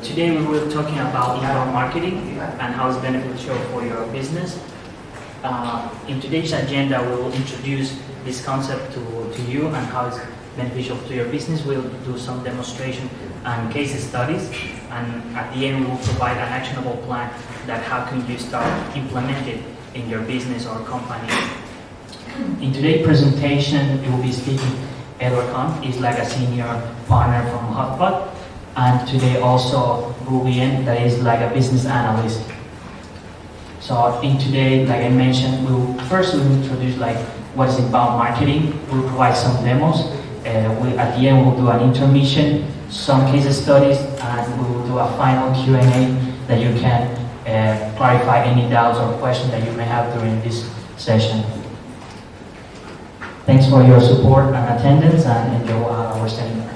Today we will be talking about inbound marketing and how it's beneficial for your business. In today's agenda, we will introduce this concept to you and how it's beneficial to your business. We'll do some demonstration and case studies, and at the end we will provide an actionable plan that how can you start implementing in your business or company. In today's presentation, we will be speaking Edward Khan. He's like a senior partner from Hotpot, and today also Rubian, that is like a business analyst. So in today, like I mentioned, we'll introduce like what is inbound marketing. We'll provide some demos. At the end, we'll do an intermission, some case studies, and we will do a final Q&A that you can clarify any doubts or questions that you may have during this session. Thanks for your support and attendance, and enjoy our seminar.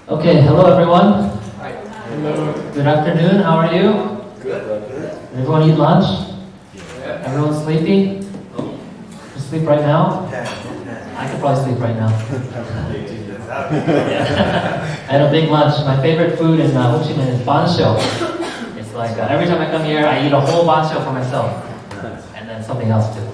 Okay, hello everyone. Hi. Hello. Good afternoon, how are you? Good. Everyone eat lunch? Yeah. Everyone sleepy? You sleep right now? I could probably sleep right now. I had a big lunch. My favorite food in Ho Chi Minh is banxiao. It's like every time I come here, I eat a whole banxiao for myself. And then something else too.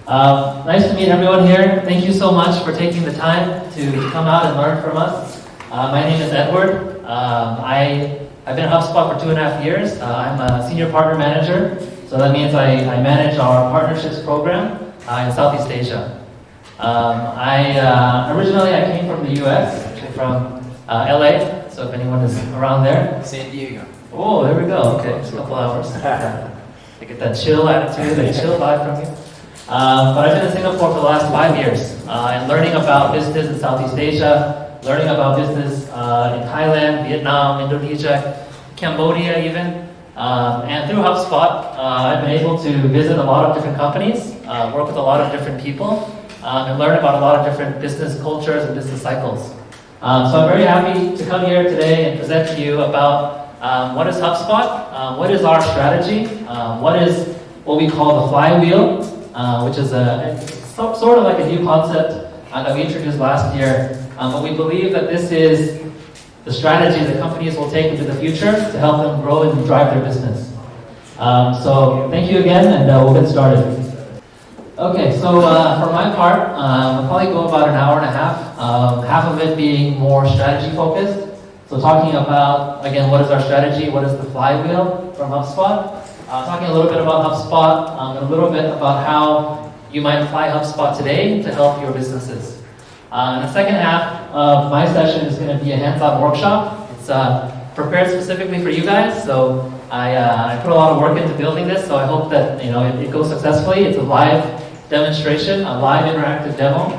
Nice to meet everyone here. Thank you so much for taking the time to come out and learn from us. My name is Edward. I've been at HubSpot for 2.5 years. I'm a senior partner manager, so that means I manage our partnerships program in Southeast Asia. Originally I came from the US, actually from LA, so if anyone is around there. San Diego. Oh, there we go. Okay, just a couple hours. I get that chill attitude, that chill vibe from you. But I've been in Singapore for the last 5 years and learning about business in Southeast Asia, learning about business in Thailand, Vietnam, Indonesia, Cambodia even. And through HubSpot, I've been able to visit a lot of different companies, work with a lot of different people, and learn about a lot of different business cultures and business cycles. So I'm very happy to come here today and present to you about what is HubSpot, what is our strategy, what is what we call the flywheel, which is sort of like a new concept that we introduced last year. But we believe that this is the strategy that companies will take into the future to help them grow and drive their business. So thank you again, and we'll get started. Okay, so for my part, I'll probably go about an hour and a half of it being more strategy focused. So talking about, again, what is our strategy, what is the flywheel from HubSpot, talking a little bit about HubSpot, and a little bit about how you might apply HubSpot today to help your businesses. And the second half of my session is going to be a hands-on workshop. It's prepared specifically for you guys, so I put a lot of work into building this, so I hope that it goes successfully. It's a live demonstration, a live interactive demo,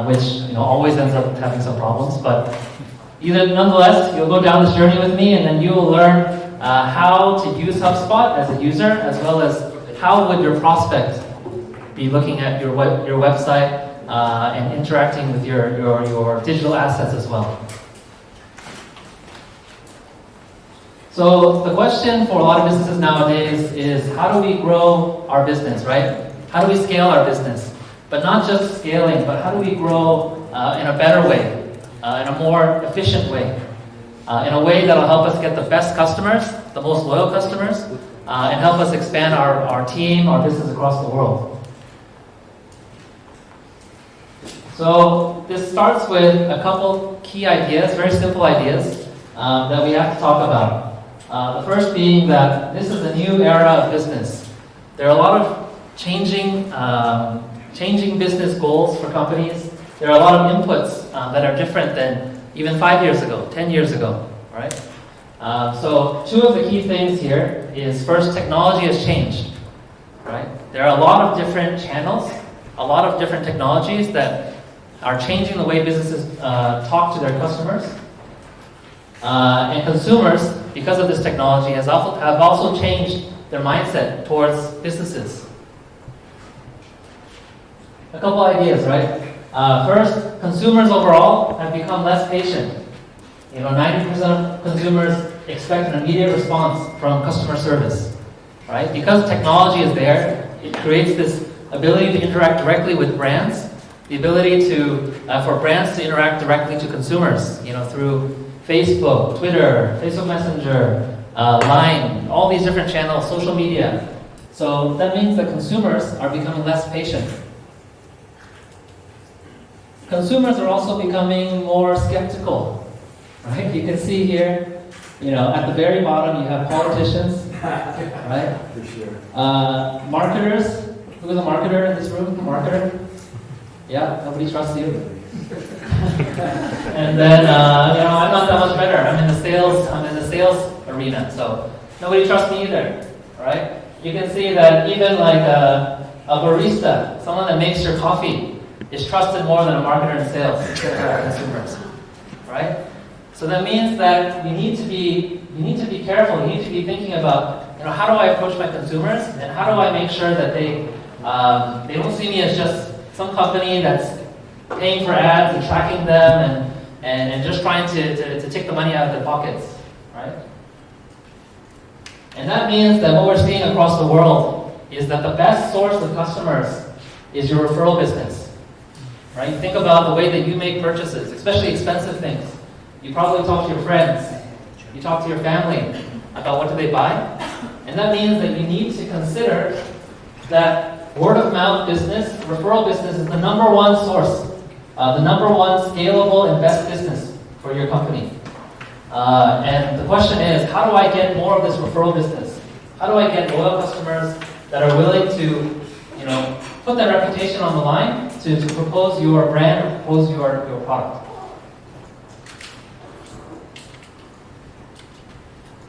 which always ends up having some problems, but nonetheless, you'll go down this journey with me, and then you will learn how to use HubSpot as a user, as well as how would your prospect be looking at your website and interacting with your digital assets as well. So the question for a lot of businesses nowadays is, how do we grow our business, right? How do we scale our business? But not just scaling, but how do we grow in a better way, in a more efficient way, in a way that will help us get the best customers, the most loyal customers, and help us expand our team, our business across the world. So this starts with a couple key ideas, very simple ideas, that we have to talk about. The first being that this is a new era of business. There are a lot of changing business goals for companies. There are a lot of inputs that are different than even 5 years ago, 10 years ago, right? So two of the key things here is, first, technology has changed, right? There are a lot of different channels, a lot of different technologies that are changing the way businesses talk to their customers. And consumers, because of this technology, have also changed their mindset towards businesses. A couple ideas, right? First, consumers overall have become less patient. 90% of consumers expect an immediate response from customer service, right? Because technology is there, it creates this ability to interact directly with brands The ability for brands to interact directly to consumers, through Facebook, Twitter, Facebook Messenger, Line, all these different channels, social media. So that means that consumers are becoming less patient. Consumers are also becoming more skeptical, right? You can see here, at the very bottom you have politicians, right? For sure. Marketers. Who is a marketer in this room? Marketer? Yeah, nobody trusts you. And then, I'm not that much better. I'm in the sales arena, so nobody trusts me either, right? You can see that even like a barista, someone that makes your coffee, is trusted more than a marketer in sales to consumers, right? So that means that you need to be careful. You need to be thinking about, how do I approach my consumers, and how do I make sure that they don't see me as just some company that's paying for ads and tracking them and just trying to take the money out of their pockets, right? And that means that what we're seeing across the world is that the best source of customers is your referral business. Right? Think about the way that you make purchases, especially expensive things. You probably talk to your friends, you talk to your family about what do they buy, and that means that you need to consider that word of mouth business, referral business, is the number one source, the number one scalable and best business for your company. And the question is, how do I get more of this referral business? How do I get loyal customers that are willing to, put their reputation on the line to propose your brand or propose your product?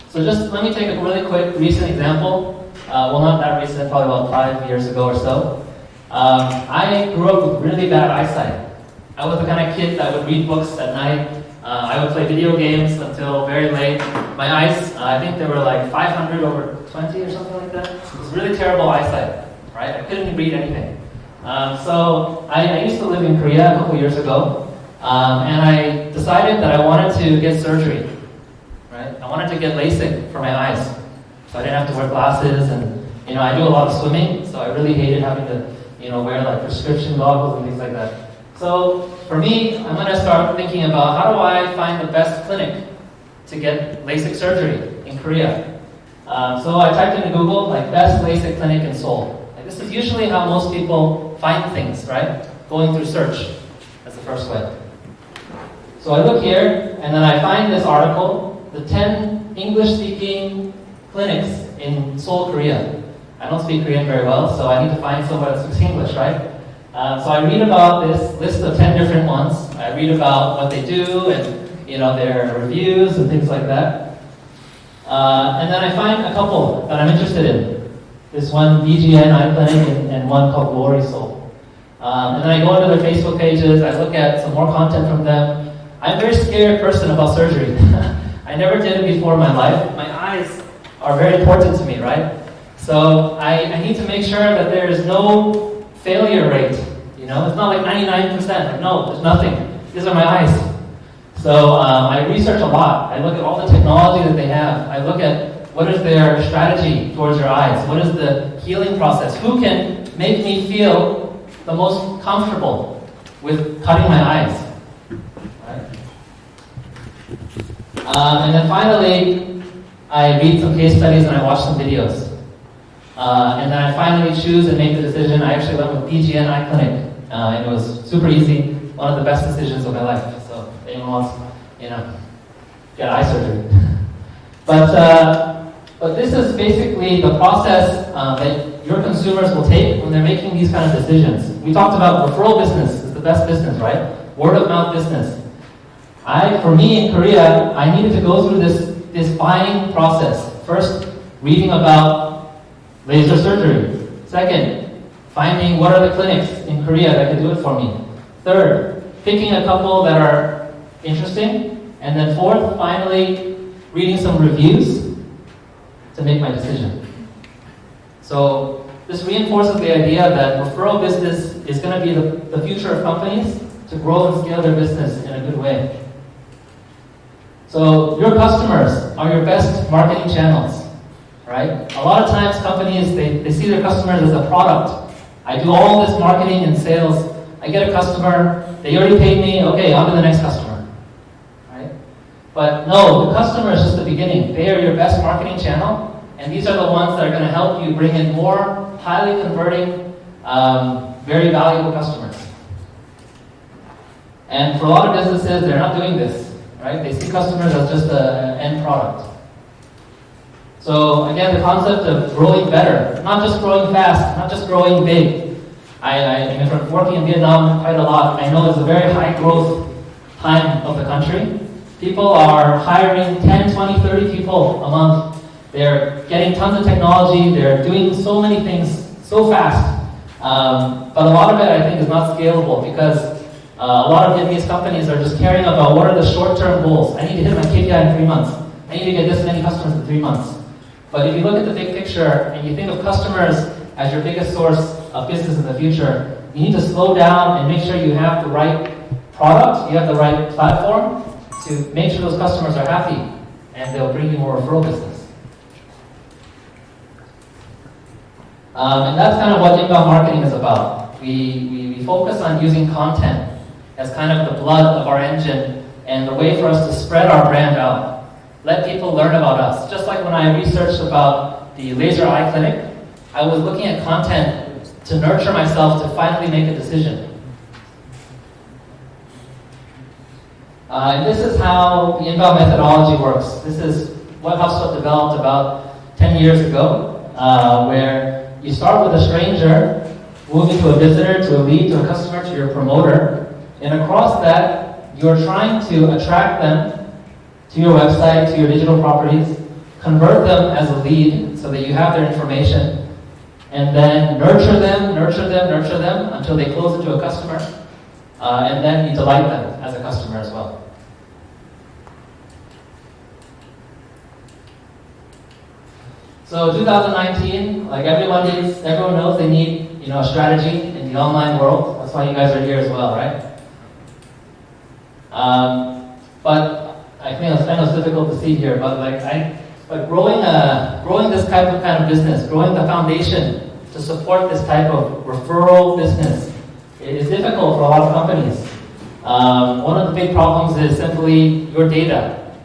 So just let me take a really quick recent example. Well, not that recent, probably about 5 years ago or so. I grew up with really bad eyesight. I was the kind of kid that would read books at night. I would play video games until very late. My eyes, I think they were like 500 over 20 or something like that. It was really terrible eyesight, right? I couldn't read anything. So I used to live in Korea a couple years ago, and I decided that I wanted to get surgery, right? I wanted to get LASIK for my eyes, so I didn't have to wear glasses, and I do a lot of swimming, so I really hated having to wear like prescription goggles and things like that. So for me, I'm going to start thinking about how do I find the best clinic to get LASIK surgery in Korea. So I typed into Google like best LASIK clinic in Seoul. This is usually how most people find things, right? Going through search as the first way. So I look here, and then I find this article, the 10 English-speaking clinics in Seoul, Korea. I don't speak Korean very well, so I need to find somewhere that speaks English, right? So I read about this list of 10 different ones. I read about what they do and their reviews and things like that. And then I find a couple that I'm interested in. This one, BGN Eye Clinic, and one called Glory Soul. And then I go into their Facebook pages, I look at some more content from them. I'm a very scared person about surgery. I never did it before in my life. My eyes are very important to me, right? So I need to make sure that there is no failure rate. It's not like 99%. Like, no, there's nothing. These are my eyes. So I research a lot. I look at all the technology that they have. I look at what is their strategy towards your eyes? What is the healing process? Who can make me feel the most comfortable with cutting my eyes? Right? And then finally, I read some case studies and I watch some videos. And then I finally choose and make the decision. I actually went with BGN Eye Clinic, and it was super easy. One of the best decisions of my life. So if anyone wants, get eye surgery. But this is basically the process that your consumers will take when they're making these kind of decisions. We talked about referral business is the best business, right? Word of mouth business. For me in Korea, I needed to go through this buying process. First, reading about laser surgery. Second, finding what are the clinics in Korea that can do it for me. Third, picking a couple that are interesting. And then fourth, finally, reading some reviews to make my decision. So this reinforces the idea that referral business is going to be the future of companies to grow and scale their business in a good way. So your customers are your best marketing channels, right? A lot of times companies, they see their customers as a product. I do all this marketing and sales. I I get a customer, they already paid me, okay, on to the next customer, right? But no, the customer is just the beginning. They are your best marketing channel, and these are the ones that are going to help you bring in more highly converting, very valuable customers. And for a lot of businesses, they're not doing this, right? They see customers as just an end product. So again, the concept of growing better, not just growing fast, not just growing big. I from working in Vietnam quite a lot, I know it's a very high growth time of the country. People are hiring 10, 20, 30 people a month. They're getting tons of technology. They're doing so many things so fast. But a lot of it, I think, is not scalable because a lot of Vietnamese companies are just caring about what are the short-term goals. I need to hit my KPI in 3 months. I need to get this many customers in 3 months. But if you look at the big picture and you think of customers as your biggest source of business in the future, you need to slow down and make sure you have the right product, you have the right platform to make sure those customers are happy and they'll bring you more referral business. And that's kind of what inbound marketing is about. We focus on using content as kind of the blood of our engine and the way for us to spread our brand out. Let people learn about us. Just like when I researched about the laser eye clinic, I was looking at content to nurture myself to finally make a decision. And this is how the inbound methodology works. This is what HubSpot developed about 10 years ago, where you start with a stranger, moving to a visitor, to a lead, to a customer, to your promoter, and across that, you're trying to attract them to your website, to your digital properties, convert them as a lead so that you have their information, and then nurture them until they close into a customer, and then you delight them as a customer as well. So 2019, like everyone knows they need a strategy in the online world. That's why you guys are here as well, right? But I know it's difficult to see here, but growing this type of kind of business, growing the foundation to support this type of referral business, it is difficult for a lot of companies. One of the big problems is simply your data,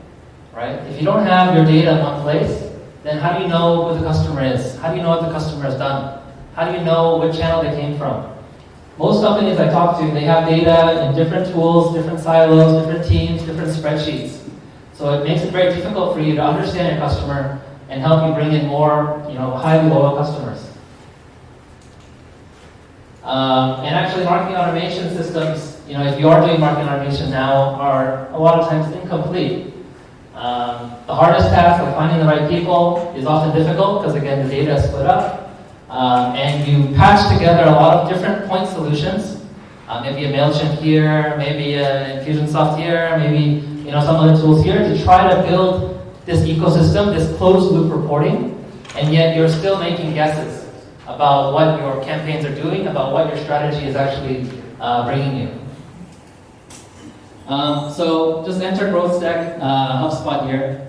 right? If you don't have your data in one place, then how do you know who the customer is? How do you know what the customer has done? How do you know what channel they came from? Most companies I talk to, they have data in different tools, different silos, different teams, different spreadsheets. So it makes it very difficult for you to understand your customer and help you bring in more, highly loyal customers. And actually, marketing automation systems, if you are doing marketing automation now, are a lot of times incomplete. The hardest task of finding the right people is often difficult because, again, the data is split up. And you patch together a lot of different point solutions. Maybe a MailChimp here, maybe an Infusionsoft here, maybe some other tools here to try to build this ecosystem, this closed loop reporting, and yet you're still making guesses about what your campaigns are doing, about what your strategy is actually bringing you. So just enter growth stack HubSpot here.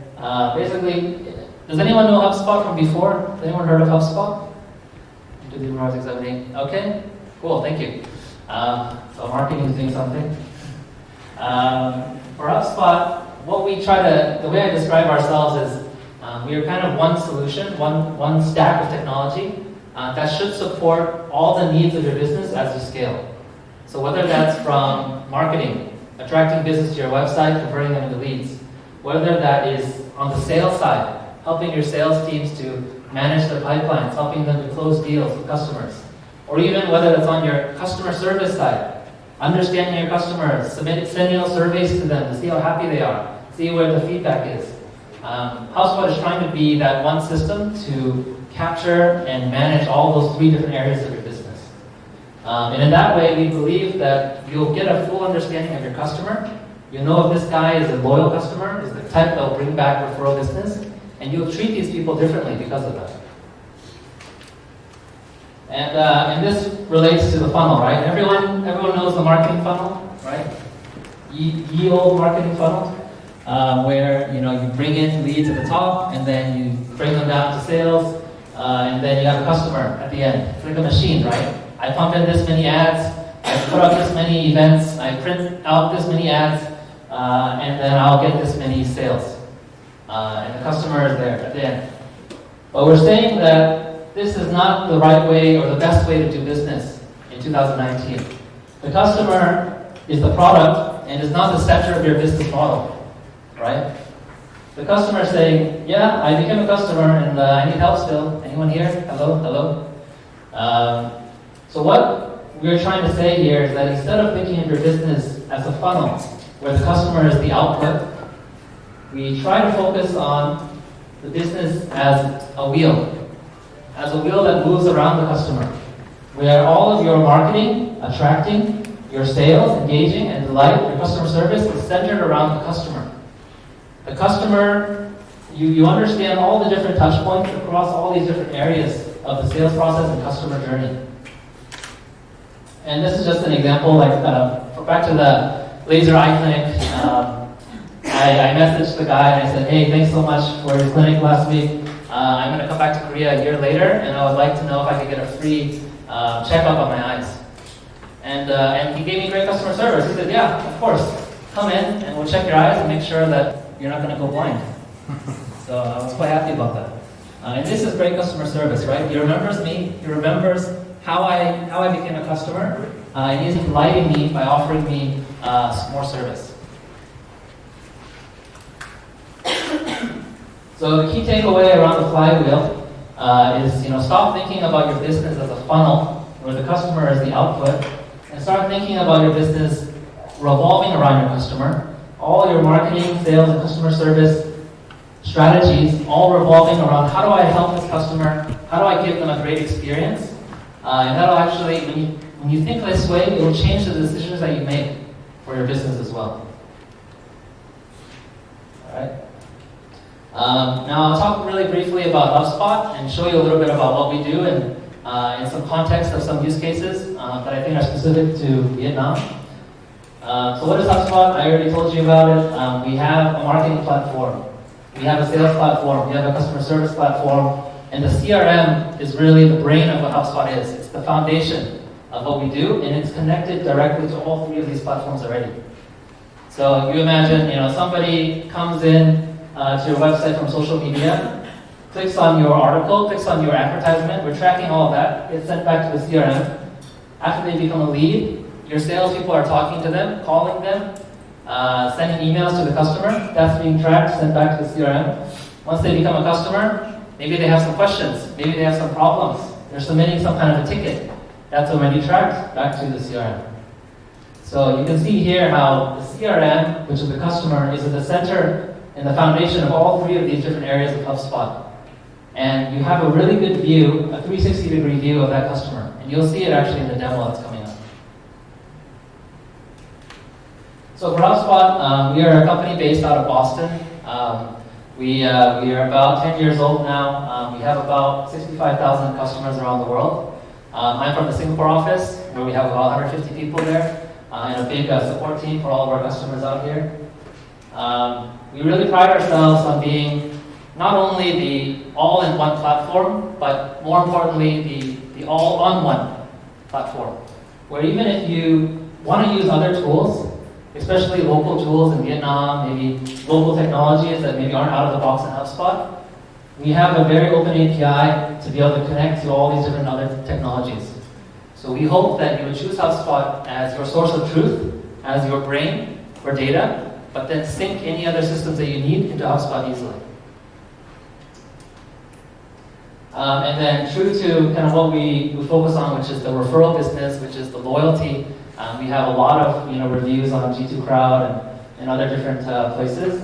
Basically, does anyone know HubSpot from before? Has anyone heard of HubSpot? Okay, cool, thank you. So marketing is doing something. For HubSpot, the way I describe ourselves is we are kind of one solution, one stack of technology that should support all the needs of your business as you scale. So whether that's from marketing, attracting business to your website, converting them into leads, whether that is on the sales side, helping your sales teams to manage their pipelines, helping them to close deals with customers, or even whether that's on your customer service side, understanding your customers, sending out surveys to them to see how happy they are, see where the feedback is. HubSpot is trying to be that one system to capture and manage all those 3 different areas of your business. And in that way, we believe that you'll get a full understanding of your customer. You'll know if this guy is a loyal customer, is the type that will bring back referral business, and you'll treat these people differently because of that. And this relates to the funnel, right? Everyone knows the marketing funnel, right? Ye old marketing funnel, where you bring in leads at the top, and then you bring them down to sales, and then you have a customer at the end. It's like a machine, right? I pump in this many ads, I put up this many events, I print out this many ads, and then I'll get this many sales. And the customer is there at the end. But we're saying that this is not the right way or the best way to do business in 2019. The customer is the product and is not the center of your business model, right? The customer is saying, yeah, I became a customer and I need help still. Anyone here? Hello? Hello? So what we're trying to say here is that instead of thinking of your business as a funnel, where the customer is the output, we try to focus on the business as a wheel that moves around the customer, where all of your marketing, attracting, your sales, engaging, and delight, your customer service is centered around the customer. The customer, you understand all the different touch points across all these different areas of the sales process and customer journey. And this is just an example, like back to the laser eye clinic. I messaged the guy and I said, hey, thanks so much for your clinic last week. I'm going to come back to Korea a year later, and I would like to know if I could get a free checkup on my eyes. And he gave me great customer service. He said, yeah, of course. Come in and we'll check your eyes and make sure that you're not going to go blind. So I was quite happy about that. And this is great customer service, right? He remembers me. He remembers how I became a customer. And he's delighting me by offering me more service. So the key takeaway around the flywheel is, stop thinking about your business as a funnel where the customer is the output, and start thinking about your business revolving around your customer. All your marketing, sales, and customer service strategies all revolving around how do I help this customer, how do I give them a great experience, and that'll actually, when you think this way, it will change the decisions that you make for your business as well. All right. Now I'll talk really briefly about HubSpot and show you a little bit about what we do and in some context of some use cases that I think are specific to Vietnam. So what is HubSpot? I already told you about it. We have a marketing platform. We have a sales platform. We have a customer service platform. And the CRM is really the brain of what HubSpot is. It's the foundation of what we do, and it's connected directly to all three of these platforms already. So you imagine, somebody comes in to your website from social media, clicks on your article, clicks on your advertisement. We're tracking all of that. It's sent back to the CRM. After they become a lead, your salespeople are talking to them, calling them, sending emails to the customer. That's being tracked, sent back to the CRM. Once they become a customer, maybe they have some questions. Maybe they have some problems. They're submitting some kind of a ticket. That's already tracked back to the CRM. So you can see here how the CRM, which is the customer, is at the center and the foundation of all three of these different areas of HubSpot. And you have a really good view, a 360-degree view of that customer. And you'll see it actually in the demo that's coming up. So for HubSpot, we are a company based out of Boston. We are about 10 years old now. We have about 65,000 customers around the world. I'm from the Singapore office, where we have about 150 people there, and a big support team for all of our customers out here. We really pride ourselves on being not only the all-in-one platform, but more importantly, the all-on-one platform, where even if you want to use other tools, especially local tools in Vietnam, maybe local technologies that maybe aren't out of the box in HubSpot, we have a very open API to be able to connect to all these different other technologies. So we hope that you would choose HubSpot as your source of truth, as your brain for data, but then sync any other systems that you need into HubSpot easily. And then true to kind of what we focus on, which is the referral business, which is the loyalty, we have a lot of reviews on G2 Crowd and other different places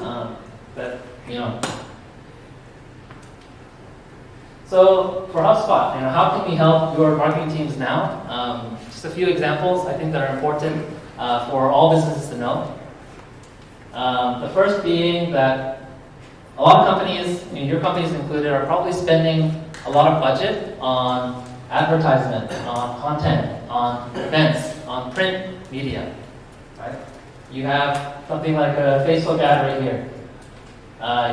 So for HubSpot, how can we help your marketing teams now? Just a few examples I think that are important for all businesses to know. The first being that a lot of companies, your companies included, are probably spending a lot of budget on advertisement, on content, on events, on print media, right? You have something like a Facebook ad right here.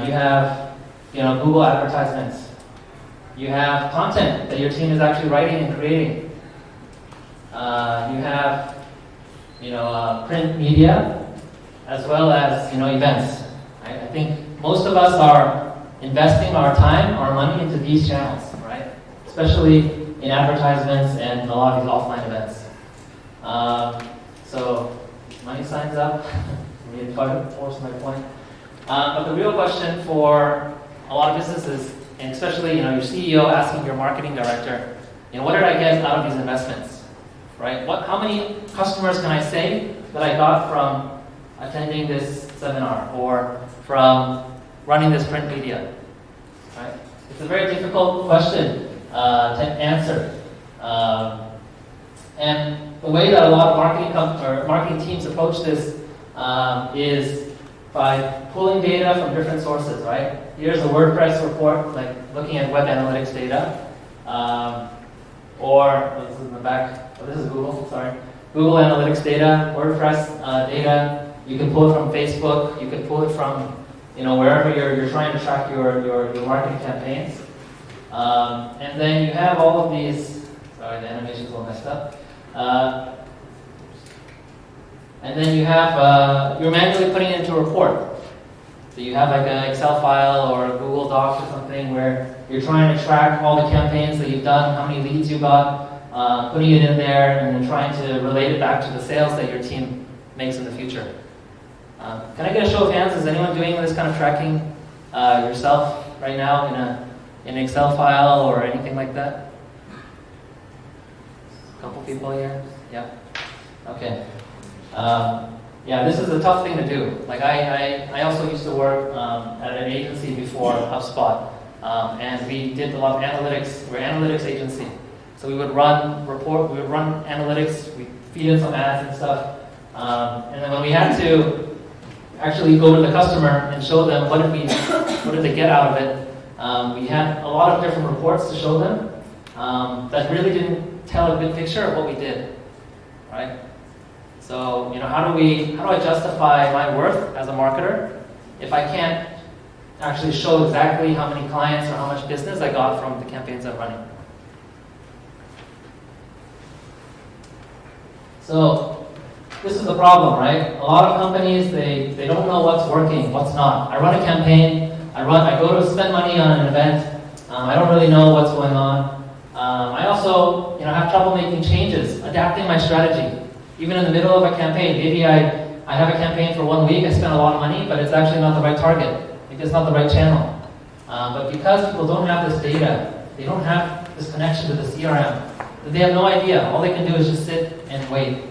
You have, Google advertisements. You have content that your team is actually writing and creating. You have print media, as well as events. I think most of us are investing our time, our money into these channels, right? Especially in advertisements and a lot of these offline events. So money signs up. I'm going to force my point. But the real question for a lot of businesses, and especially your CEO asking your marketing director, what did I get out of these investments, right? How many customers can I say that I got from attending this seminar or from running this print media, right? It's a very difficult question to answer. And the way that a lot of marketing teams approach this is by pulling data from different sources, right? Here's a WordPress report, like looking at web analytics data. Or, this is in the back, this is Google, sorry. Google Analytics data, WordPress data. You can pull it from Facebook. You can pull it from, wherever you're trying to track your marketing campaigns. And then you have all of these, sorry, the animation's a little messed up. And then you have, you're manually putting it into a report. So you have like an Excel file or a Google Docs or something where you're trying to track all the campaigns that you've done, how many leads you got, putting it in there, and then trying to relate it back to the sales that your team makes in the future. Can I get a show of hands? Is anyone doing this kind of tracking yourself right now in an Excel file or anything like that? A couple people here? Yeah. Okay. Yeah, this is a tough thing to do. Like I also used to work at an agency before, HubSpot, and we did a lot of analytics. We're an analytics agency, so we would run analytics. We feed in some ads and stuff, and then when we had to actually go to the customer and show them what did they get out of it, we had a lot of different reports to show them that really didn't tell a good picture of what we did, right? So, how do I justify my worth as a marketer if I can't actually show exactly how many clients or how much business I got from the campaigns I'm running? So, this is the problem, right? A lot of companies, they don't know what's working, what's not. I run a campaign, I go to spend money on an event, I don't really know what's going on. I also, have trouble making changes, adapting my strategy. Even in the middle of a campaign, maybe I have a campaign for 1 week, I spend a lot of money, but it's actually not the right target. Maybe it's not the right channel. But because people don't have this data, they don't have this connection to the CRM, they have no idea. All they can do is just sit and wait.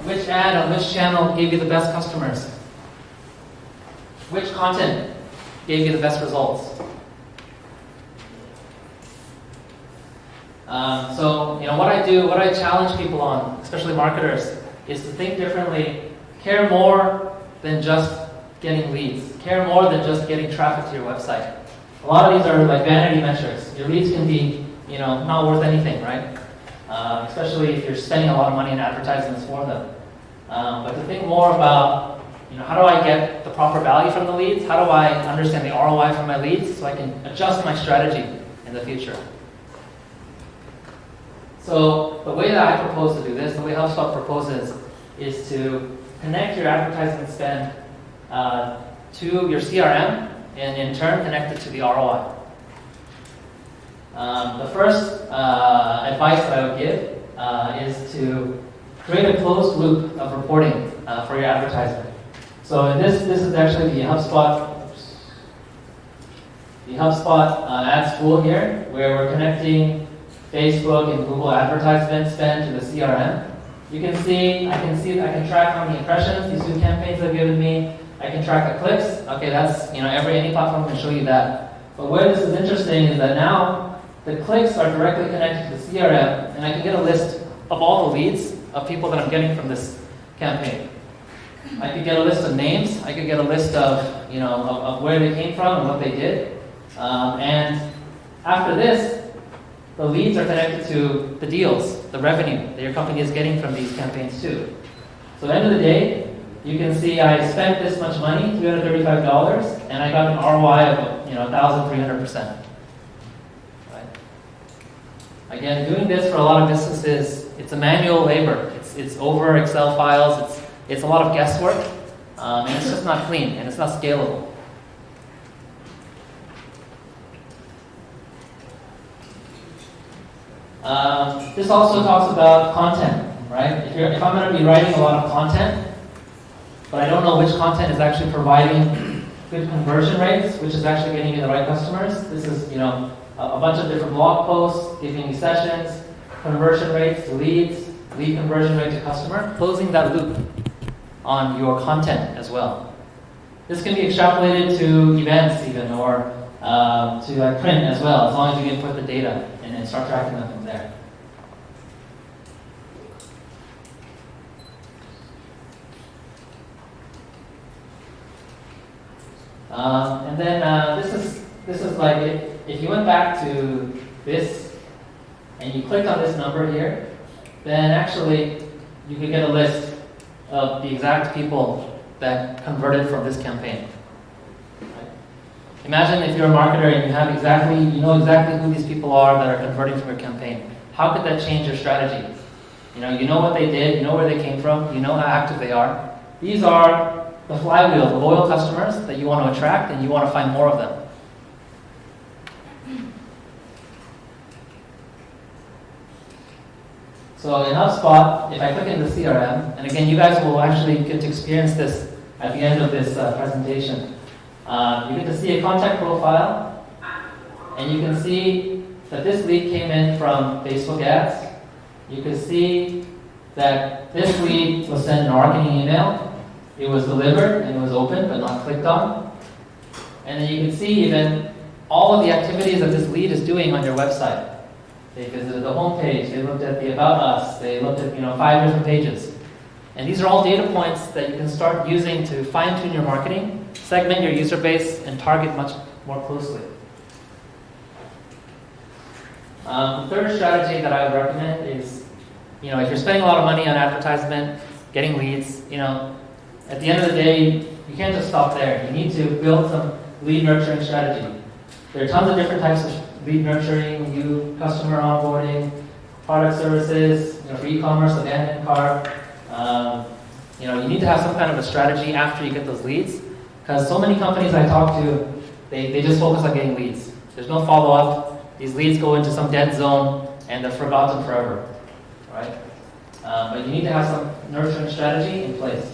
Which ad on which channel gave you the best customers? Which content gave you the best results? So, what I challenge people on, especially marketers, is to think differently, care more than just getting leads, care more than just getting traffic to your website. A lot of these are like vanity metrics. Your leads can be, not worth anything, right? Especially if you're spending a lot of money in advertisements for them. But to think more about, how do I get the proper value from the leads? How do I understand the ROI from my leads so I can adjust my strategy in the future? So the way that I propose to do this, the way HubSpot proposes, is to connect your advertisement spend to your CRM, and in turn connect it to the ROI. The first advice that I would give is to create a closed loop of reporting for your advertisement. So in this is actually the HubSpot ad spool here, where we're connecting Facebook and Google advertisement spend to the CRM. You can see, I can track how many impressions these two campaigns have given me. I can track the clicks. Okay, that's, any platform can show you that. But where this is interesting is that now the clicks are directly connected to the CRM, and I can get a list of all the leads of people that I'm getting from this campaign. I could get a list of names. I could get a list of, of where they came from and what they did. And after this, the leads are connected to the deals, the revenue that your company is getting from these campaigns too. So at the end of the day, you can see I spent this much money, $335, and I got an ROI of 1,300%. Right? Again, doing this for a lot of businesses, it's a manual labor. It's over Excel files. It's a lot of guesswork, and it's just not clean, and it's not scalable. This also talks about content, right? If I'm going to be writing a lot of content, but I don't know which content is actually providing good conversion rates, which is actually getting me the right customers. This is, a bunch of different blog posts, giving me sessions, conversion rates to leads, lead conversion rate to customer, closing that loop on your content as well. This can be extrapolated to events even, or to like print as well, as long as you input the data and then start tracking them from there. And then this is like if you went back to this and you clicked on this number here, then actually you could get a list of the exact people that converted from this campaign. Right? Imagine if you're a marketer and you know exactly who these people are that are converting from your campaign. How could that change your strategy? You know what they did, you know where they came from, you know how active they are. These are the flywheel, the loyal customers that you want to attract, and you want to find more of them. So in HubSpot, if I click into CRM, and again, you guys will actually get to experience this at the end of this presentation. You get to see a contact profile, and you can see that this lead came in from Facebook ads. You can see that this lead was sent an marketing email. It was delivered and it was opened but not clicked on. And then you can see even all of the activities that this lead is doing on your website. They visited the homepage, they looked at the About Us, they looked at 5 different pages. And these are all data points that you can start using to fine-tune your marketing, segment your user base, and target much more closely. The third strategy that I would recommend is, if you're spending a lot of money on advertisement, getting leads, at the end of the day, you can't just stop there. You need to build some lead nurturing strategy. There are tons of different types of lead nurturing, new customer onboarding, product services, for e-commerce, abandoned cart. You need to have some kind of a strategy after you get those leads, because so many companies I talk to, they just focus on getting leads. There's no follow-up. These leads go into some dead zone and they're forgotten forever, right? But you need to have some nurturing strategy in place.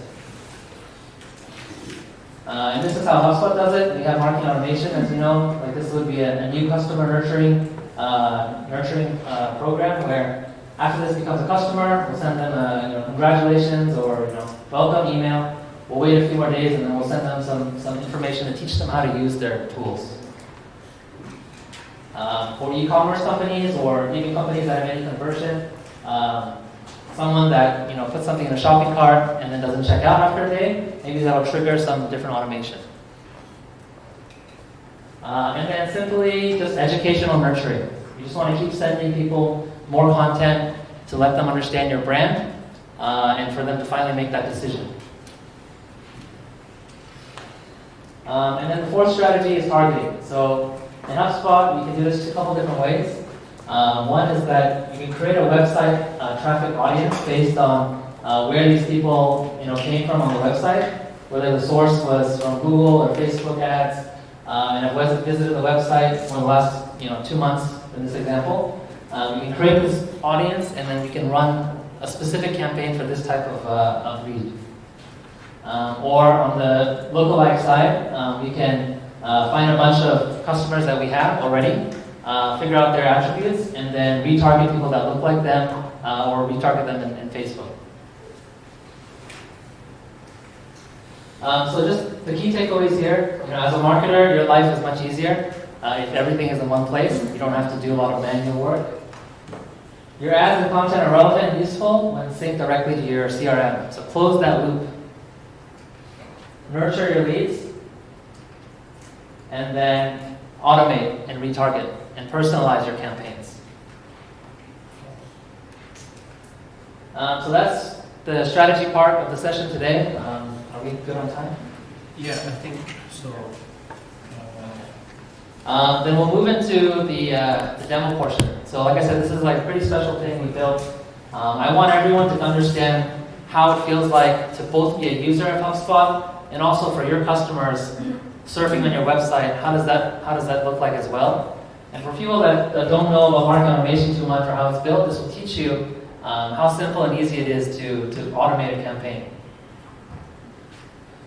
And this is how HubSpot does it. We have marketing automation, as you know. Like this would be a new customer nurturing program where after this becomes a customer, we'll send them a congratulations or welcome email. We'll wait a few more days and then we'll send them some information to teach them how to use their tools. For e-commerce companies or even companies that have any conversion, someone that puts something in a shopping cart and then doesn't check out after a day, maybe that'll trigger some different automation. And then simply just educational nurturing. You just want to keep sending people more content to let them understand your brand and for them to finally make that decision. And then the fourth strategy is targeting. So in HubSpot, we can do this a couple different ways. One is that you can create a website traffic audience based on where these people came from on the website, whether the source was from Google or Facebook ads, and have visited the website for the last 2 months in this example. You can create this audience and then we can run a specific campaign for this type of lead. Or on the lookalike side, we can find a bunch of customers that we have already, figure out their attributes, and then retarget people that look like them, or retarget them in Facebook. So just the key takeaways here, as a marketer, your life is much easier if everything is in one place. You don't have to do a lot of manual work. Your ads and content are relevant and useful when synced directly to your CRM. So close that loop. Nurture your leads, and then automate and retarget and personalize your campaigns. So that's the strategy part of the session today. Are we good on time? Yeah, I think so. Then we'll move into the demo portion. So like I said, this is like a pretty special thing we built. I want everyone to understand how it feels like to both be a user of HubSpot and also for your customers surfing on your website. How does that look like as well? And for people that don't know about marketing automation too much or how it's built, this will teach you how simple and easy it is to automate a campaign.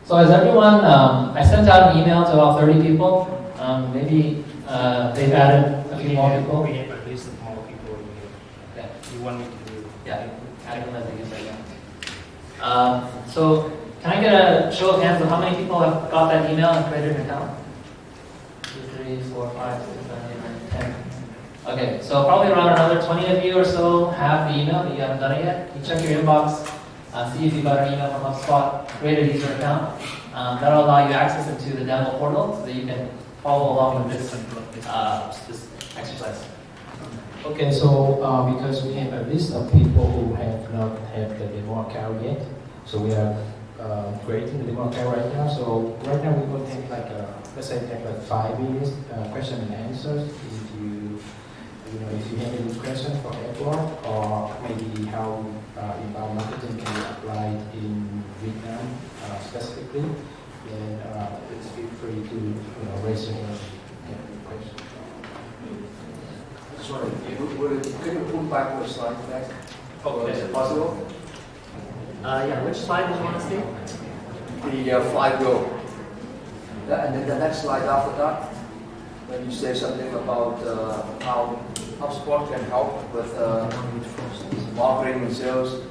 So as everyone, I sent out an email to about 30 people. Maybe they've added a few more people. We have at least more people in here. Okay. You want me to do? Yeah, adding them as a user, yeah. So can I get a show of hands of how many people have got that email and created an account? 2, 3, 4, 5, 6, 7, 8, 9, 10. Okay, so probably around another 20 of you or so have the email, but you haven't done it yet. You check your inbox, see if you got an email from HubSpot, create a user account. That'll allow you access into the demo portal so that you can follow along with this exercise. Okay, so because we have a list of people who have not had the demo account yet, so we are creating the demo account right now. So right now we will take like let's say take like 5 minutes question and answers. If you have any question for AdWords or maybe how inbound marketing can be applied in Vietnam specifically, then please feel free to raise your hand and have any questions. Sorry, can you pull back the slide back? Okay. Is it possible? Yeah, which slide did you want to see? The flywheel. And then the next slide after that, when you say something about how HubSpot can help with marketing and sales.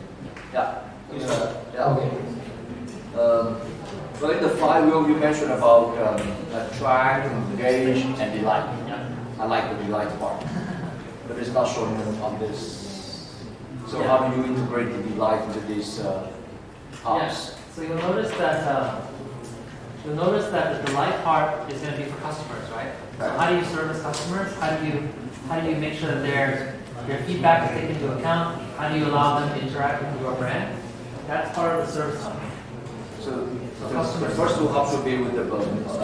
Yeah. Yeah. Okay. So in the flywheel, you mentioned about attract, engage, and delight. Yeah. I like the delight part, but it's not showing on this. So Yeah. how do you integrate the delight into these hubs? Yes. So you'll notice that the delight part is going to be for customers, right? So how do you service customers? How do you make sure that their feedback is taken into account? How do you allow them to interact with your brand? That's part of the service hub. So customers. the first two hubs will be with the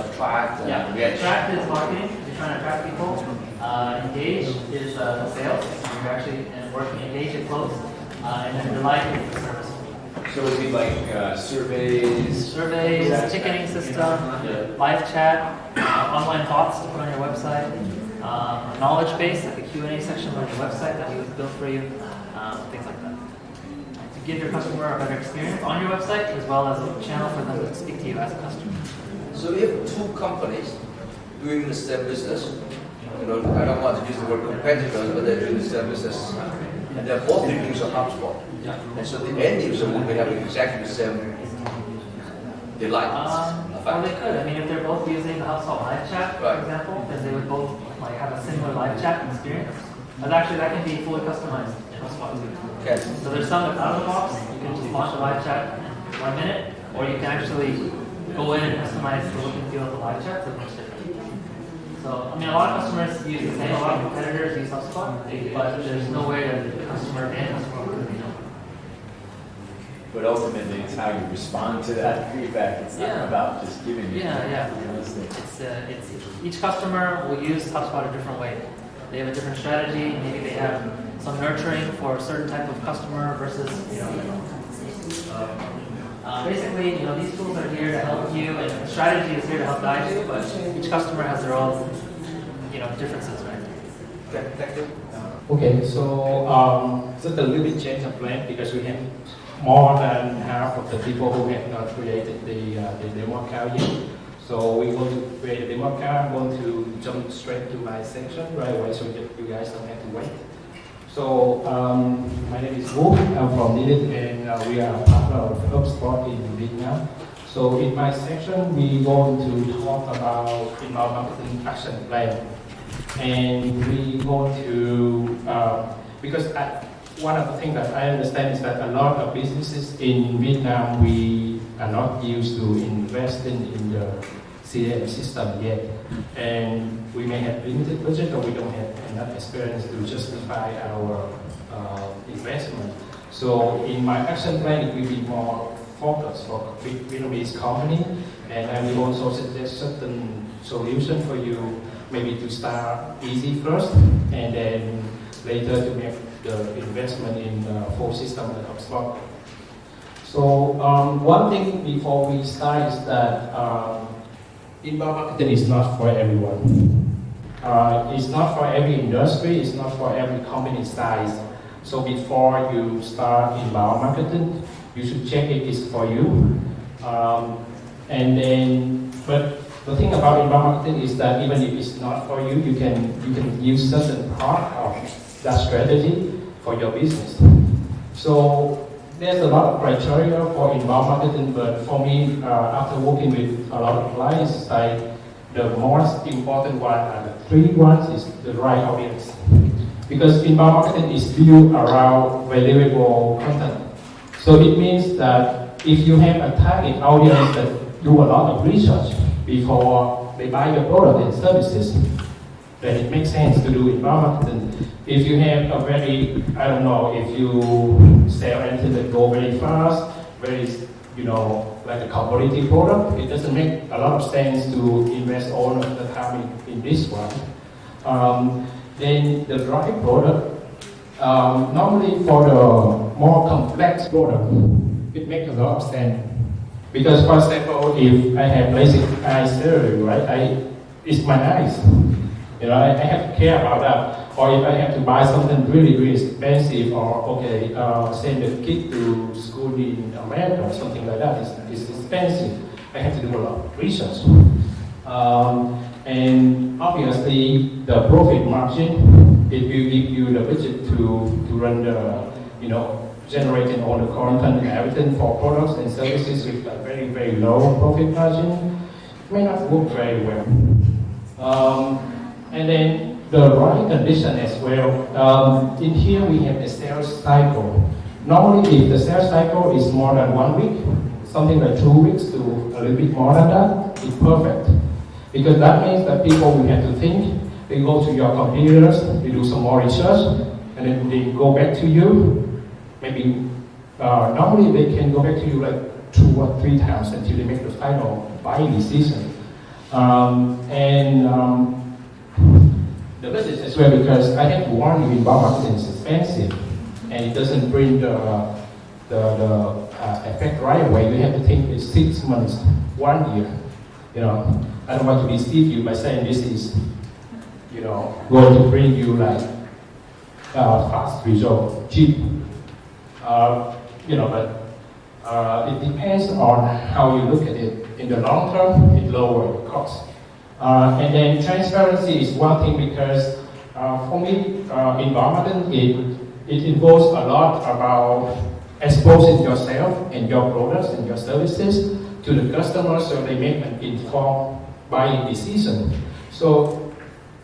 attract and Yeah. engage. Attract is marketing. You're trying to attract people. Engage is sales. You're actually working engage and close. And then delight is the service. So it would be like surveys. Surveys, ticketing system, live chat, online thoughts to put on your website, knowledge base, like a Q&A section on your website that we built for you, things like that. To give your customer a better experience on your website, as well as a channel for them to speak to you as a customer. So we have two companies doing the same business. I don't want to use the word competitors, but they're doing the same business. And they're both using HubSpot. And so the end user will be having exactly the same delight. Well, they could. I mean, if they're both using the HubSpot live chat, for Right. example, then they would both have a similar live chat experience. But actually, that can be fully customized in HubSpot too. Okay. So there's some that's out of the box. You can just launch a live chat in 1 minute, or you can actually go in and customize the look and feel of the live chat so it looks different. So, I mean, a lot of customers use the same, a lot of competitors use HubSpot, but there's no way that the customer and customer could know. But ultimately, it's how you respond to that feedback. It's not Yeah. about just giving it. Yeah. It's each customer will use HubSpot a different way. They have a different strategy. Maybe they have some nurturing for a certain type of customer versus, basically, these tools are here to help you, and the strategy is here to help guide you. But each customer has their own, differences, right? Okay, thank you. Okay, so just a little bit change of plan because we have more than half of the people who have not created the demo account yet. So we're going to create a demo account. I'm going to jump straight to my section right away so that you guys don't have to wait. So my name is Wu. I'm from Nilead and we are a partner of HubSpot in Vietnam. So in my section, we're going to talk about inbound marketing action plan. And we're going to, because one of the things that I understand is that a lot of businesses in Vietnam, we are not used to investing in the CRM system yet. And we may have limited budget or we don't have enough experience to justify our investment. So in my action plan, it will be more focused for Vietnamese company. And I will also suggest certain solution for you, maybe to start easy first, and then later to make the investment in the full system at HubSpot. So one thing before we start is that inbound marketing is not for everyone. It's not for every industry, it's not for every company size. So before you start inbound marketing, you should check if it's for you. But the thing about inbound marketing is that even if it's not for you, you can use certain part of that strategy for your business. So there's a lot of criteria for inbound marketing, but for me, after working with a lot of clients, the most important one are the three ones is the right audience. Because inbound marketing is built around valuable content. So it means that if you have a target audience that do a lot of research before they buy your product and services, then it makes sense to do inbound marketing. If you have a very, I don't know, if you sell anything that go very fast, very, like a commodity product, it doesn't make a lot of sense to invest all of the time in this one. Then the right product, normally for the more complex product, it makes a lot of sense. Because for example, if I have LASIK eye surgery, right, it's my eyes. I have to care about that. Or if I have to buy something really, really expensive, or send a kid to school in America or something like that, it's expensive. I have to do a lot of research. And obviously, the profit margin, it will give you the budget to run the, generating all the content and everything for products and services with a very, very low profit margin. It may not work very well. And then the right condition as well. In here we have a sales cycle. Normally, if the sales cycle is more than 1 week, something like 2 weeks to a little bit more than that, it's perfect. Because that means that people will have to think, they go to your competitors, they do some more research, and then they go back to you. Maybe normally they can go back to you like 2 or 3 times until they make the final buying decision. The budget as well, because I have to warn you, inbound marketing is expensive and it doesn't bring the effect right away. You have to think it's 6 months, 1 year. I don't want to deceive you by saying this is, going to bring you like fast result, cheap. But it depends on how you look at it. In the long term, it lowers the cost. And then transparency is one thing because for me, inbound marketing, it involves a lot about exposing yourself and your products and your services to the customers so they make an informed buying decision. So,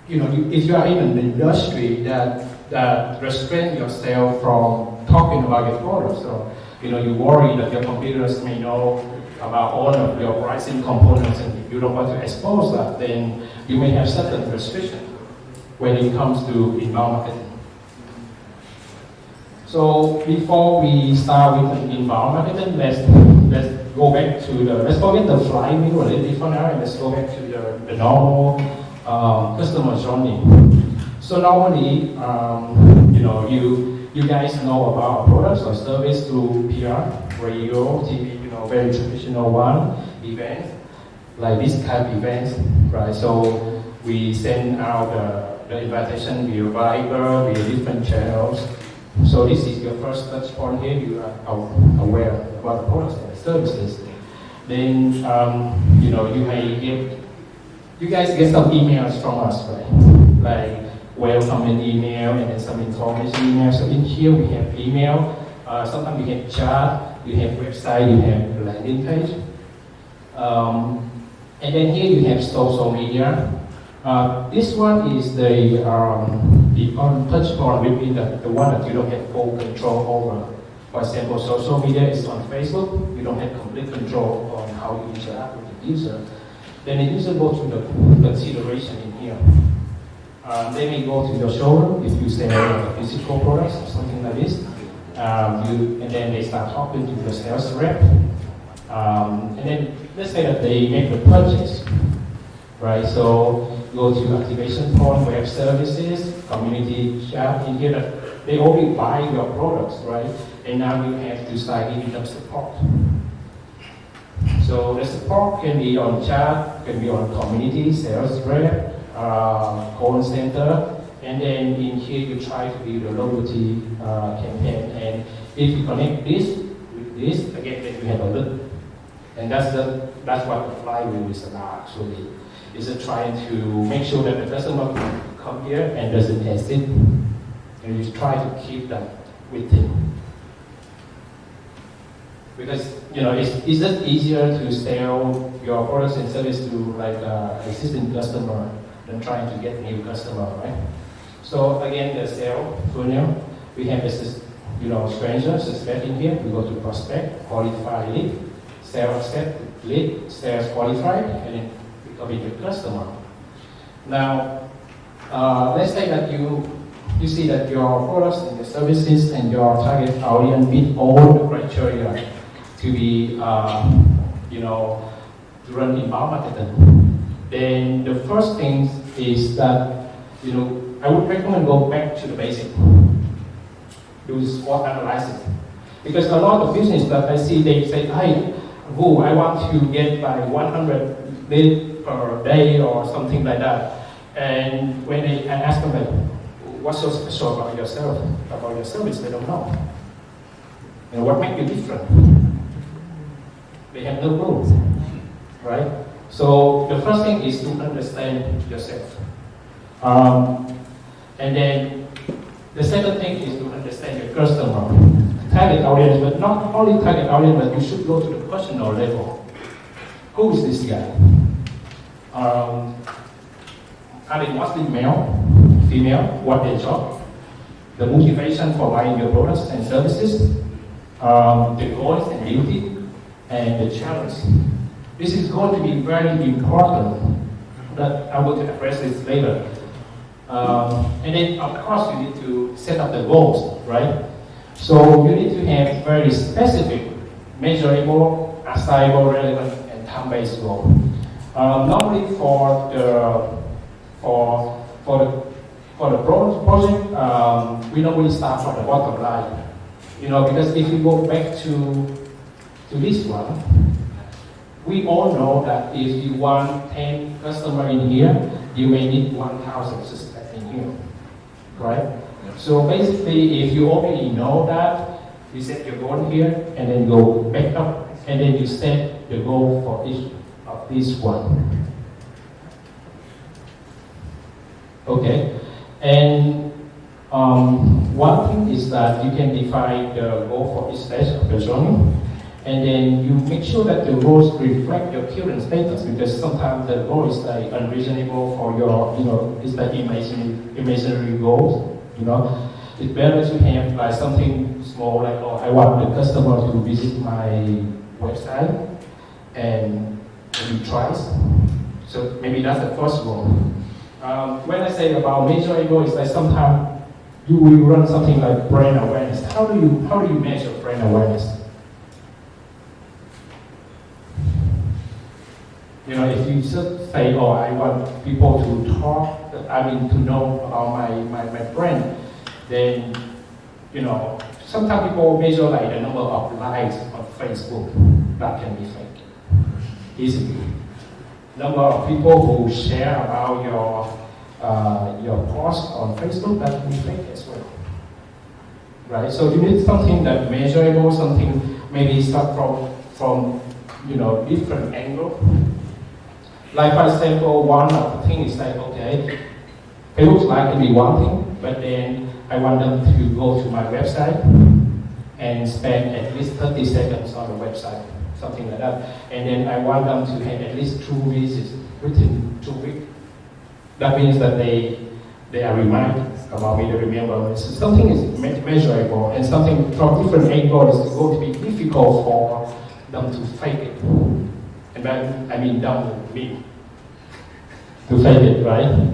if you are in an industry that restrain yourself from talking about your products, so you worry that your competitors may know about all of your pricing components and if you don't want to expose that, then you may have certain restrictions when it comes to inbound marketing. So before we start with the inbound marketing, let's go back to let's forget the flywheel a little bit for now and let's go back to the normal customer journey. So normally, you guys know about products or service through PR, radio, TV, very traditional one, events, like this kind of events, right? So we send out the invitation via Viber, via different channels. So this is your first touch point here, you are aware about the products and the services. Then, you guys get some emails from us, right? Like welcome email and then some information email. So in here we have email, sometimes we have chat, you have website, you have landing page. And then here you have social media. This one is the on touch point will be the one that you don't have full control over. For example, social media is on Facebook, you don't have complete control on how you interact with the user. Then the user goes to the consideration in here. They may go to your showroom if you sell physical products or something like this. And then they start talking to the sales rep. And then let's say that they make the purchase, right? So go to activation point, web services, community chat. In here, they already buy your products, right? And now you have to start giving them support. So the support can be on chat, can be on community, sales rep, call center, and then in here you try to build a loyalty campaign. And if you connect this with this, again, then you have a loop. And that's what the flywheel is about actually. Is trying to make sure that the customer can come here and doesn't exit. And you try to keep them with him. Because it's just easier to sell your products and service to like existing customer than trying to get new customer, right? So again, the sale funnel, we have this stranger suspect in here. We go to prospect, qualify lead, sales accept lead, sales qualified, and then becoming your customer. Now, let's say that you see that your products and your services and your target audience meet all the criteria to be, to run inbound marketing. Then the first thing is that, I would recommend go back to the basic. Do SWOT analysis. Because a lot of business that I see, they say, hey, Vu, I want to get like 100 leads per day or something like that. And when I ask them, like, what's so special about yourself, about your service, they don't know. What makes you different? They have no clue, right? So the first thing is to understand yourself. And then the second thing is to understand your customer. Target audience, but not only target audience, but you should go to the personal level. Who is this guy? Are they mostly male, female? What their job? The motivation for buying your products and services? The goals and duty, and the challenge. This is going to be very important. That I will address this later. And then, of course, you need to set up the goals, right? So you need to have very specific, measurable, assignable, relevant, and time-based goal. Normally, for the project, we normally start from the bottom line. Because if you go back to this one, we all know that if you want 10 customers in here, you may need 1,000 suspects in here, right? So basically, if you already know that, you set your goal here, and then go back up, and then you set the goal for each of these one. Okay, and one thing is that you can define the goal for each stage of the journey. And then you make sure that the goals reflect your current status, because sometimes the goal is like unreasonable for your, it's like imaginary goals. It's better to have like something small, like, oh, I want the customer to visit my website and maybe twice. So maybe that's the first goal. When I say about measurable, it's like sometimes you will run something like brand awareness. How do you measure brand awareness? If you just say, oh, I want people to talk, to know about my brand, then, sometimes people measure like the number of likes on Facebook. That can be fake, easily. Number of people who share about your post on Facebook, that can be fake as well. Right? So you need something that measurable, something maybe start from different angle. Like for example, one of the things is like, okay, Facebook like can be one thing, but then I want them to go to my website and spend at least 30 seconds on the website, something like that. And then I want them to have at least 2 visits within 2 weeks. That means that they are reminded about me, they remember. So something is measurable, and something from different angles is going to be difficult for them to fake it. And then, them, me, to fake it, right?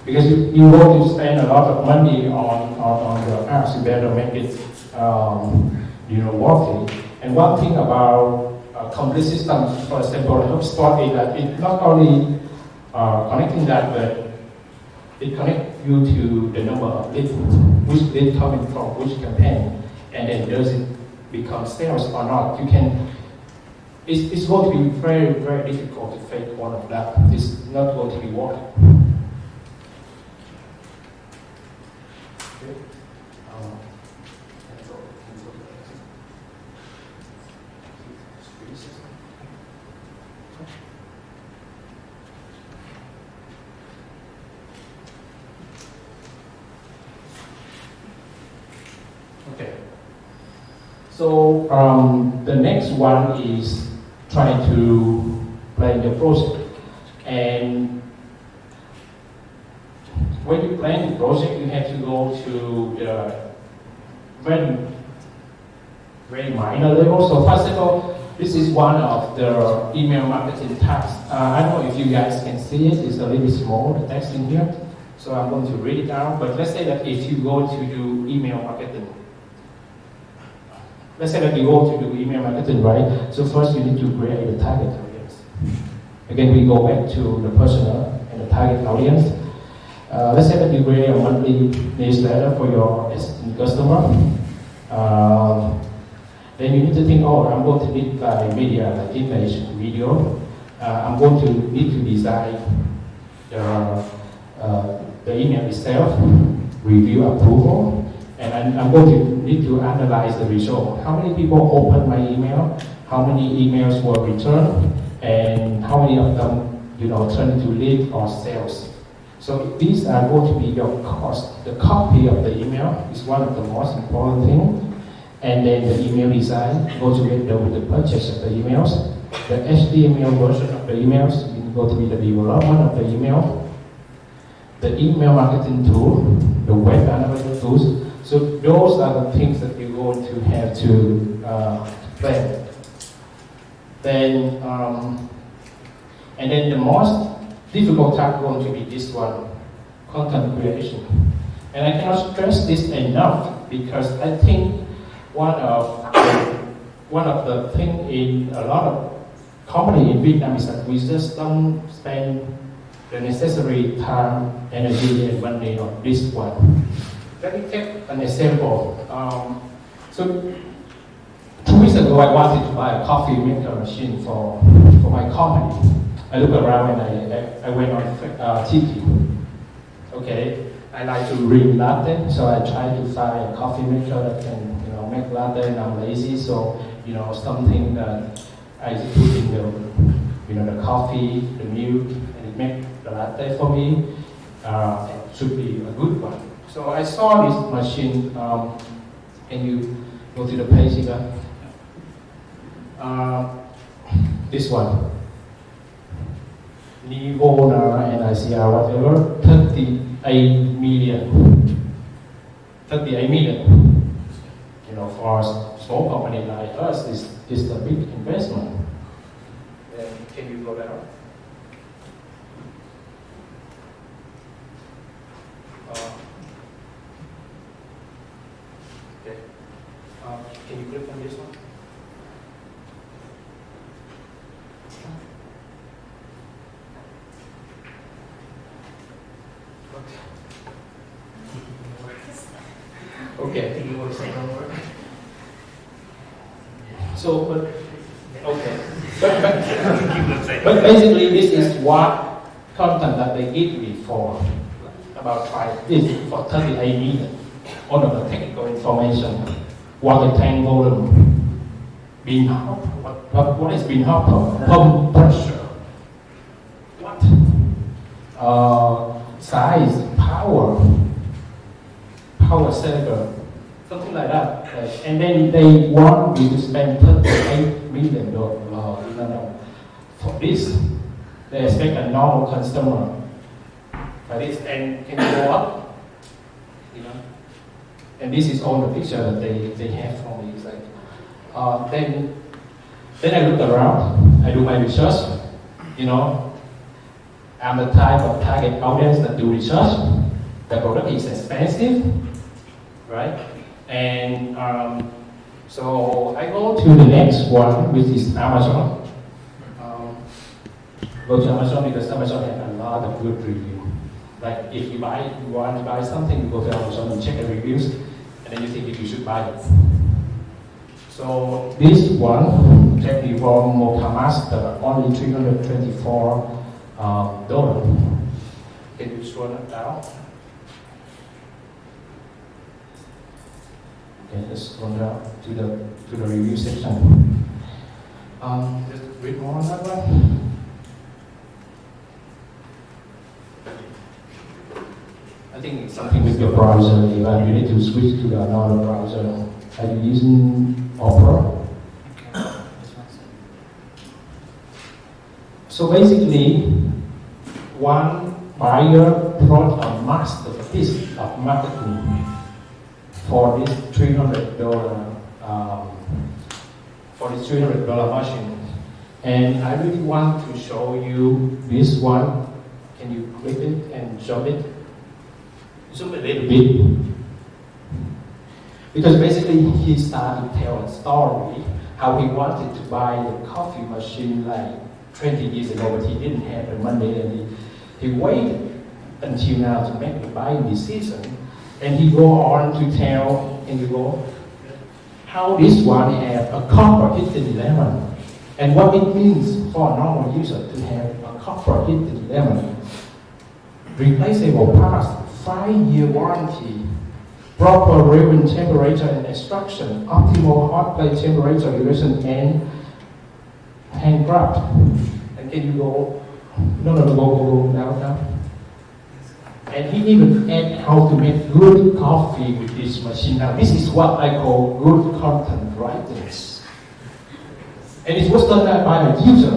Because you want to spend a lot of money on your apps, you better make it, worthy. And one thing about complete systems, for example, HubSpot, is that it's not only connecting that, but it connects you to the number of leads, which lead coming from which campaign, and then does it become sales or not? You can. It's going to be very, very difficult to fake one of that. It's not going to be working. Okay. Okay. So the next one is trying to plan the project. And when you plan the project, you have to go to the very, very minor level. So first of all, this is one of the email marketing tasks. I don't know if you guys can see it. It's a little small, the text in here. So I'm going to read it out. But let's say that if you go to do email marketing, let's say that you go to do email marketing, right? So first you need to create a target audience. Again, we go back to the persona and the target audience. Let's say that you create a monthly newsletter for your existing customer. Then you need to think, oh, I'm going to need by media, like image, video. I'm going to need to design the email itself, review approval. And I'm going to need to analyze the result. How many people opened my email? How many emails were returned? And how many of them, turn into lead or sales? So these are going to be your cost. The copy of the email is one of the most important things. And then the email design goes together with the purchase of the emails. The HTML version of the emails is going to be the development of the email. The email marketing tool, the web analytics tools. So those are the things that you're going to have to plan. Then, and then the most difficult task going to be this one, content creation. And I cannot stress this enough because I think one of the things in a lot of company in Vietnam is that we just don't spend the necessary time, energy, and money on this one. Let me take an example. So 2 weeks ago, I wanted to buy a coffee maker machine for my company. I looked around and I went on Tiki. Okay, I like to drink latte, so I tried to find a coffee maker that can make latte, and I'm lazy, so something that I just put in the coffee, the milk, and it make the latte for me. It should be a good one. So I saw this machine, and you go to the page here. This one, Nivona and ICR, whatever, 38 million. 38 million. For a small company like us, is a big investment. Can you go down? Okay. Can you click on this one? Okay. You want to say no word? So, okay. But basically, this is what content that they give me for about this for 38 million. All of the technical information, water tank volume, bean hopper, what is bean hopper? Pump pressure, what? Size, power saver, something like that. And then they want me to spend $38 million for this. They expect a normal customer for this, and can go up. And this is all the picture that they have for me. It's like, then I look around, I do my research. I'm the type of target audience that do research. The product is expensive, right? And so I go to the next one, which is Amazon. Go to Amazon because Amazon has a lot of good reviews. Like if you want to buy something, you go to Amazon and check the reviews, and then you think if you should buy it. So this one, technically from Mocha only $324. Can you scroll that down? Okay, let's scroll down to the review section. Just read more on that one. I think it's something with your browser. You need to switch to another browser. Are you using Opera? So basically, one buyer brought a masterpiece of marketing for this $300 machine, and I really want to show you this one. Can you click it and zoom it? Zoom a little bit. Because basically he started to tell a story how he wanted to buy the coffee machine like 20 years ago, but he didn't have the money, and he waited until now to make the buying decision. And he go on to tell, how this one have a copper hidden lemon, and what it means for a normal user to have a copper hidden lemon. Replaceable parts, 5-year warranty, proper ribbon temperature and extraction, optimal hot plate temperature regulation, and hand graft. And can you go? No, go now. And he even add how to make good coffee with this machine. Now, this is what I call good content writing. And it was done by the user,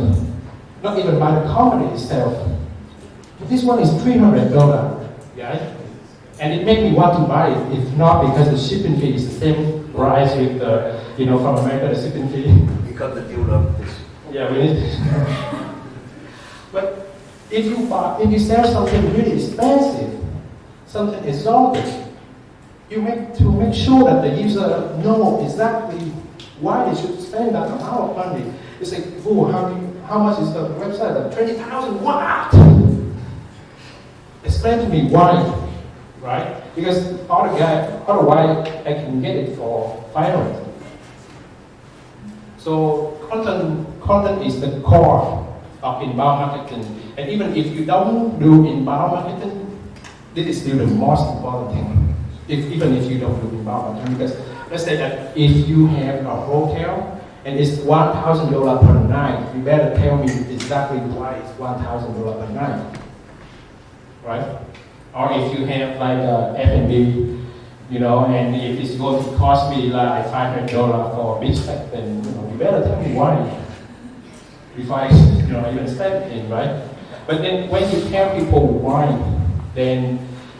not even by the company itself. But this one is $300, right? And it made me want to buy it, if not because the shipping fee is the same price with the, from America, the shipping fee. We got the deal of this. Yeah, we need. But if you sell something really expensive, something exotic, you make sure that the user know exactly why they should spend that amount of money. It's like, how much is the website? 20,000. What? Explain to me why, right? Because otherwise I can get it for $500. So content is the core of inbound marketing. And even if you don't do inbound marketing, this is still the most important thing. Even if you don't do inbound marketing, because let's say that if you have a hotel and it's $1,000 per night, you better tell me exactly why it's $1,000 per night, right? Or if you have like a F&B, and if it's going to cost me like $500 for a beach steak, then you better tell me why before I even spend it, right? But then when you tell people why, then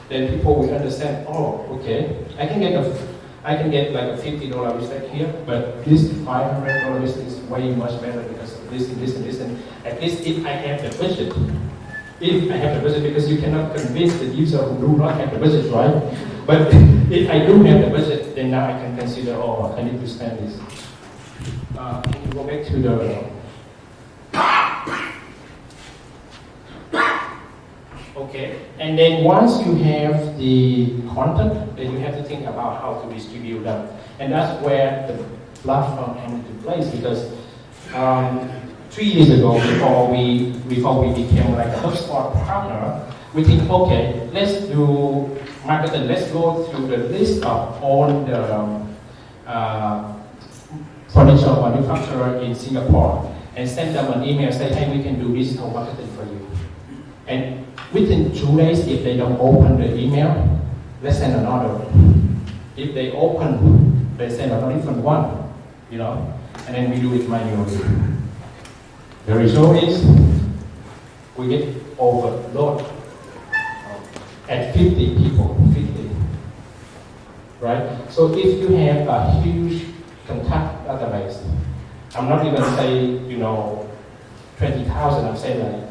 people will understand. Oh, okay, I can get like a $50 beach steak here, but this $500 beach steak is way much better because of this and this and this, and at least if I have the budget. If I have the budget, because you cannot convince the user who do not have the budget, right? But if I do have the budget, then now I can consider, oh, I need to spend this. Can you go back to the... Okay, and then once you have the content, then you have to think about how to distribute them. And that's where the platform comes into place, because 3 years ago, before we became like a HubSpot partner, we think, okay, let's do marketing. Let's go through the list of all the furniture manufacturer in Singapore and send them an email, say, hey, we can do digital marketing for you. And within 2 days, if they don't open the email, let's send another. If they open, they send a different one, and then we do it manually. The result is we get overloaded at 50 people, right? So if you have a huge contact database, I'm not even saying, 20,000, I'm saying like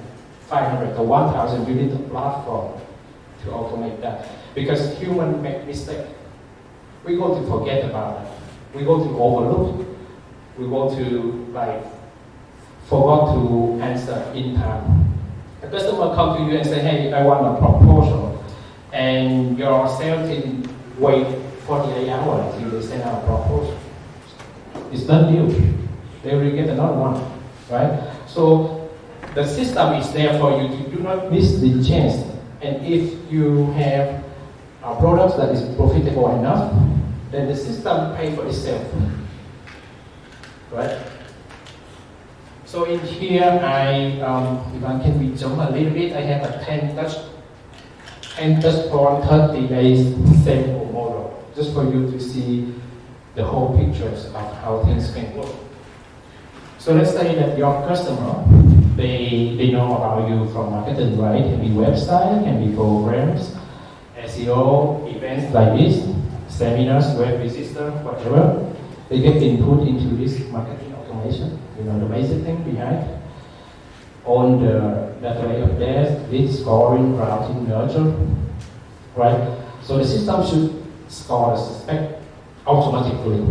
500 to 1,000, you need a platform to automate that. Because humans make mistakes. We're going to forget about it. We're going to overlook. We're going to forgot to answer in time. the customer come to you and say, hey, I want a proposal, and your sales team wait 48 hours until they send out a proposal. It's done deal. They will get another one, right? So the system is there for you to do not miss the chance. And if you have a product that is profitable enough, then the system pays for itself, right? So in here, if I can be zoom a little bit, I have a 10 touch point 30 days sample model, just for you to see the whole pictures of how things can work. So let's say that your customer, they know about you from marketing, right? It can be website, can be programs, SEO, events like this, seminars, web visitor, whatever. They get input into this marketing automation, the basic thing behind. On the data layer of that, lead scoring, routing, nurture, right? So the system should score the suspect automatically.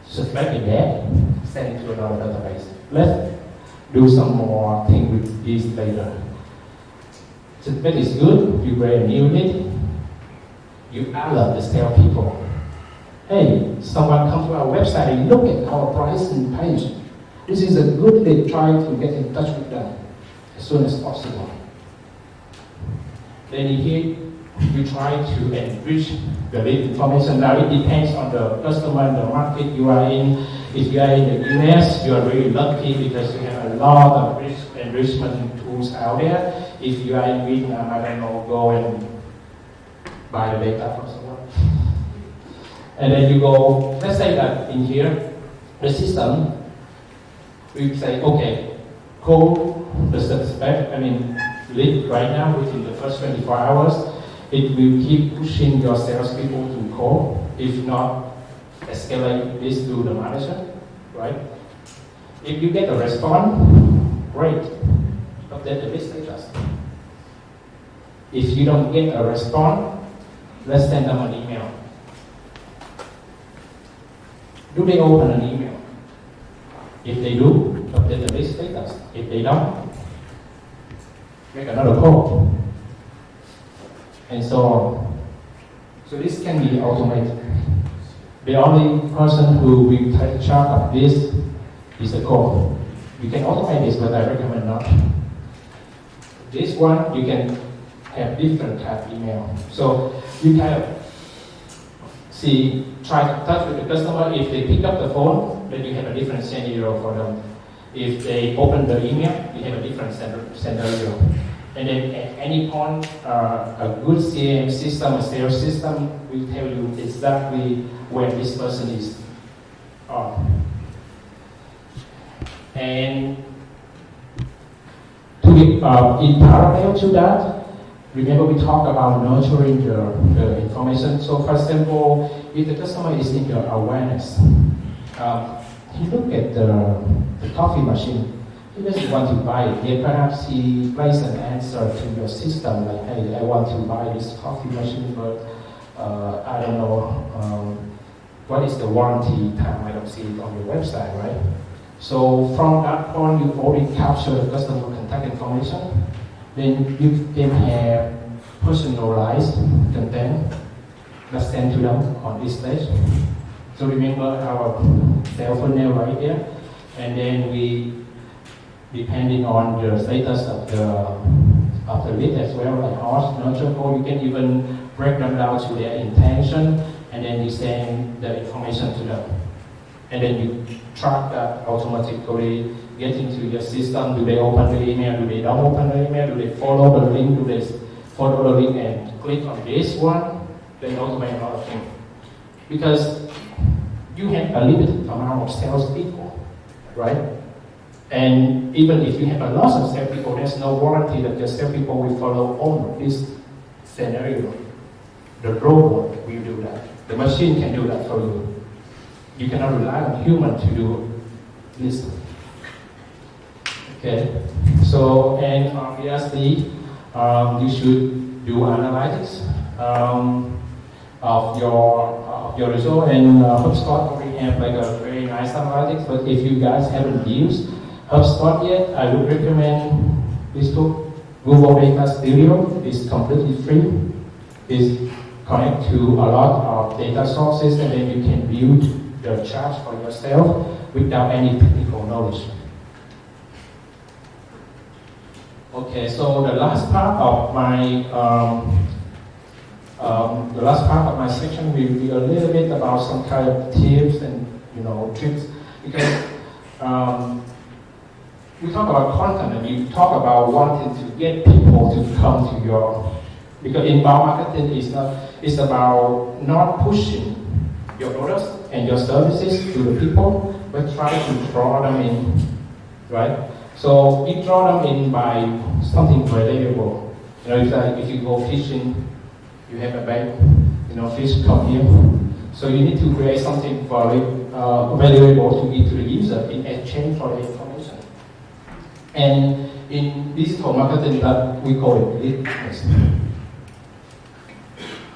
Suspect is dead, send it to another database. Let's do some more thing with this later. Suspect is good, you create a new lead, you alert the sales people. Hey, someone come to our website and look at our pricing page. This is a good lead, try to get in touch with them as soon as possible. Then here, you try to enrich the lead information. Now it depends on the customer and the market you are in. If you are in the US, you are really lucky because you have a lot of enrichment tools out there. If you are in Vietnam, I don't know, go and buy the data from someone. And then you go, let's say that in here, the system, we say, okay, call the suspect, lead right now within the first 24 hours. It will keep pushing your salespeople to call. If not, escalate this to the manager, right? If you get a response, great. Update the list status. If you don't get a response, let's send them an email. Do they open an email? If they do, update the list status. If they don't, make another call. And so on. So this can be automated. The only person who will take charge of this is the code. You can automate this, but I recommend not. This one, you can have different type of email. So you kind of try to touch with the customer. If they pick up the phone, then you have a different scenario for them. If they open the email, you have a different scenario. And then at any point, a good CRM system, a sales system, will tell you exactly where this person is. And to be, in parallel to that, remember we talked about nurturing the information. So for example, if the customer is in the awareness, he look at the coffee machine. He doesn't want to buy it. Yet perhaps he places an answer to your system like, hey, I want to buy this coffee machine, but I don't know what is the warranty time. I don't see it on your website, right? So from that point, you already capture the customer contact information. Then you can have personalized content that's sent to them on this stage. So remember our sales funnel right there, and then we, depending on the status of the lead as well, like hot, nurture, or you can even break them down to their intention, and then you send the information to them. And then you track that automatically, get into your system. Do they open the email? Do they don't open the email? Do they follow the link? Do they follow the link and click on this one? Then automate another thing. Because you have a limited amount of salespeople, right? And even if you have a lot of salespeople, there's no warranty that your salespeople will follow all of this scenario. The robot will do that. The machine can do that for you. You cannot rely on human to do this. Okay. So, and obviously, you should do analytics of your result. And HubSpot already have like a very nice analytics. But if you guys haven't used HubSpot yet, I would recommend this tool. Google Data Studio is completely free. It's connect to a lot of data sources, and then you can build your charts for yourself without any technical knowledge. Okay, so the last part of my section will be a little bit about some kind of tips and tricks, because we talk about content and you talk about wanting to get people to come to your, because inbound marketing is about not pushing your products and your services to the people, but try to draw them in, right? So we draw them in by something relatable. It's like if you go fishing, you have a bait, fish come here. So you need to create something very valuable to give to the user in exchange for the information. And in digital marketing, that we call it lead magnet.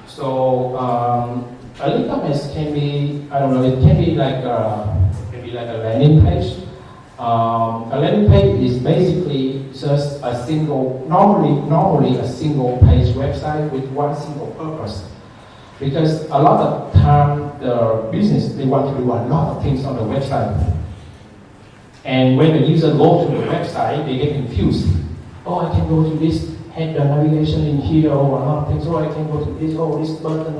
So a lead magnet can be, it can be like a landing page. A landing page is basically just a single, normally a single page website with one single purpose. Because a lot of time the business, they want to do a lot of things on the website. And when the user goes to the website, they get confused. Oh, I can go to this, head the navigation in here, or a lot of things. Oh, I can go to this, this button,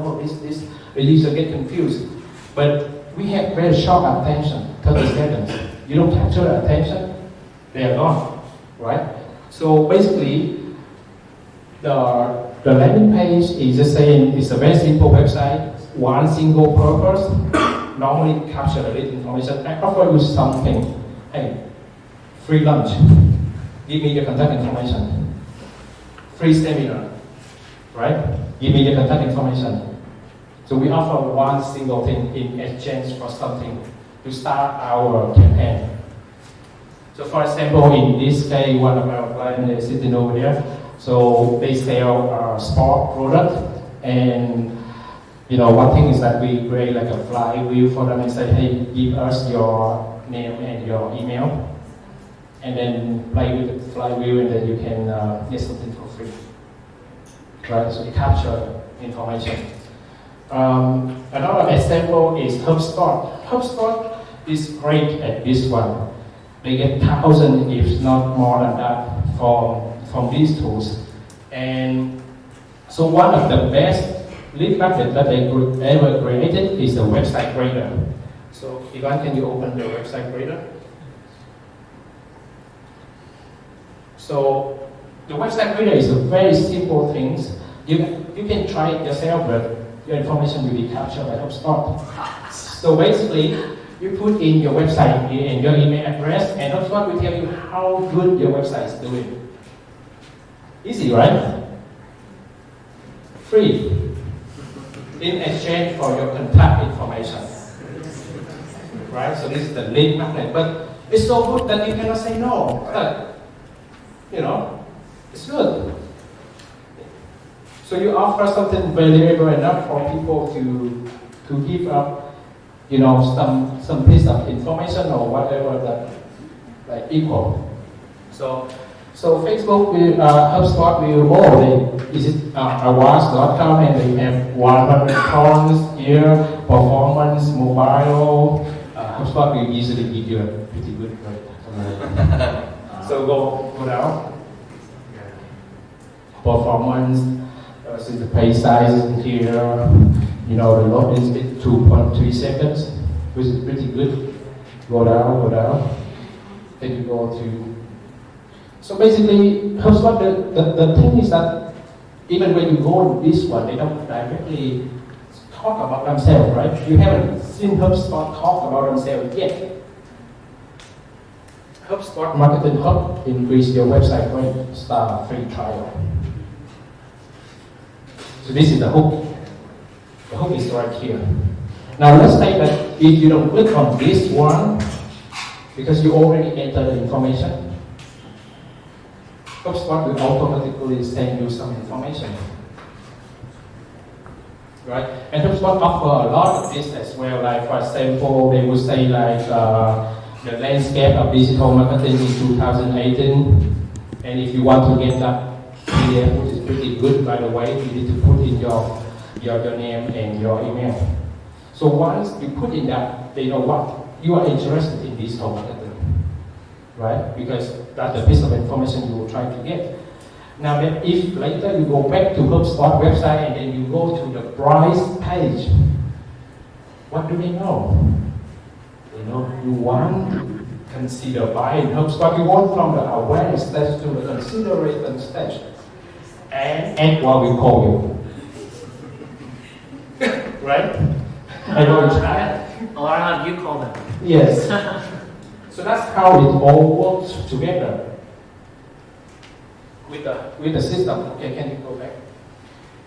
this. The user get confused. But we have very short attention, 30 seconds. You don't capture the attention, they are gone, right? So basically, the landing page is just saying it's a very simple website, one single purpose, normally capture the lead information. I offer you something. Hey, free lunch, give me your contact information. Free seminar, right? Give me your contact information. So we offer one single thing in exchange for something to start our campaign. So for example, in this case, one of our clients is sitting over there. So they sell sport product, and one thing is that we create like a flywheel for them and say, hey, give us your name and your email, and then play with the flywheel, and then you can get something for free. Right? So you capture information. Another example is HubSpot. HubSpot is great at this one. They get thousands, if not more than that, from these tools. And so one of the best lead magnet that they could ever created is the website grader. So Ivan, can you open the website grader? So the website grader is a very simple thing. You can try it yourself, but your information will be captured by HubSpot. So basically, you put in your website and your email address, and HubSpot will tell you how good your website is doing. Easy, right? Free. In exchange for your contact information. Right? So this is the lead magnet. But it's so good that you cannot say no. But, it's good. So you offer something valuable enough for people to give up, some piece of information or whatever that like equal. So Facebook will HubSpot will is it awards.com, and they have 100 columns here, performance, mobile. HubSpot will easily give you a pretty good rate. So go down. Performance. See the page size is here. The load is 2.3 seconds, which is pretty good. Go down. Then you go to. So basically, HubSpot, the thing is that even when you go to this one, they don't directly talk about themselves, right? You haven't seen HubSpot talk about themselves yet. HubSpot Marketing Hub increase your website rate, start a free trial. So this is the hook. The hook is right here. Now let's say that if you don't click on this one, because you already entered the information, HubSpot will automatically send you some information. Right? And HubSpot offer a lot of this as well. Like for example, they will say like, the landscape of digital marketing in 2018. And if you want to get that PDF, which is pretty good by the way, you need to put in your name and your email. So once you put in that, they know what you are interested in digital marketing, right? Because that's the piece of information you will try to get. Now, then if later you go back to HubSpot website and then you go to the price page, what do they know? They know you want to consider buying HubSpot. You want from the awareness stage to the consideration stage. And what we call you. Right? I know it's hard. Or have you call them? Yes. So that's how it all works together with the system. Okay, can you go back?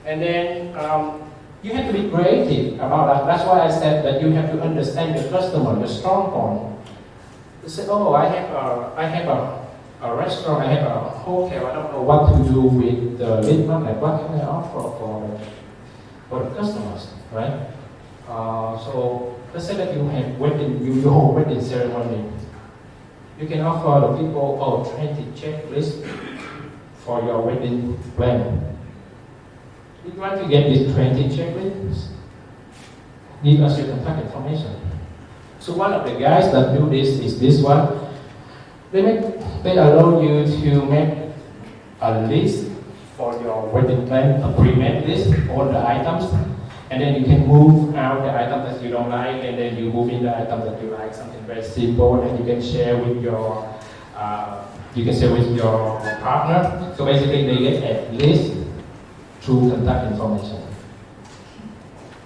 And then you have to be creative about that. That's why I said that you have to understand the customer, the strong point. You say, oh, I have a restaurant, I have a hotel, I don't know what to do with the lead magnet. What can I offer for the customers, right? So let's say that you have your whole wedding ceremony. You can offer the people 20 checklists for your wedding plan. If you want to get these 20 checklists, give us your contact information. So one of the guys that do this is this one. They allow you to make a list for your wedding plan, a pre-made list, all the items, and then you can move out the items that you don't like, and then you move in the items that you like, something very simple, and you can share with your partner. So basically, they get at least through contact information,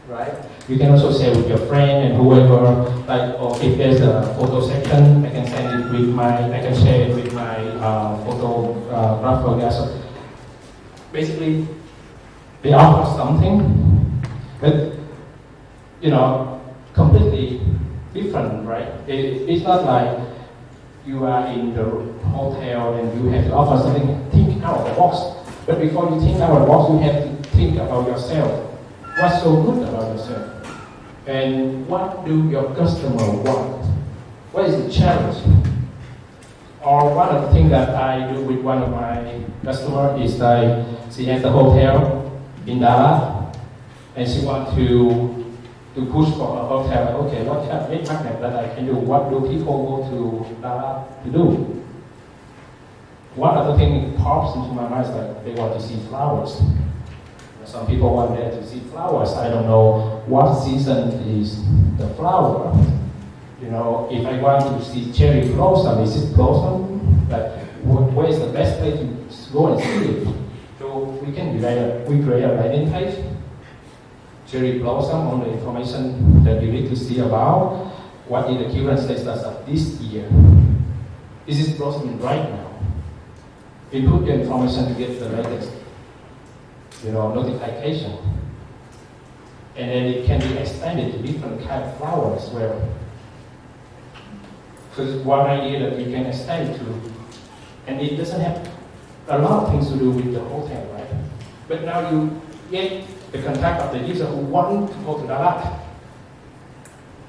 right? You can also share with your friend and whoever. Like, or if there's a photo section, I can share it with my photographer guys. So basically, they offer something, but completely different, right? It's not like you are in the hotel and you have to offer something. Think out of the box. But before you think out of the box, you have to think about yourself. What's so good about yourself? And what do your customer want? What is the challenge? Or one of the things that I do with one of my customers is she has a hotel in Dallas, and she wants to push for a hotel. Okay, what kind of lead magnet that I can do? What do people go to Dallas to do? One of the things that pops into my mind is like they want to see flowers. Some people want there to see flowers. I don't know what season is the flower. If I want to see cherry blossom, is it blossom? Like, where is the best place to go and see it? So we create a landing page. Cherry blossom, on the information that you need to see about what is the current status of this year. This is blossoming right now. Input your information to get the latest notification. And then it can be extended to different kind of flowers as well. So it's one idea that you can extend to. And it doesn't have a lot of things to do with the hotel, right? But now you get the contact of the user who want to go to Dallas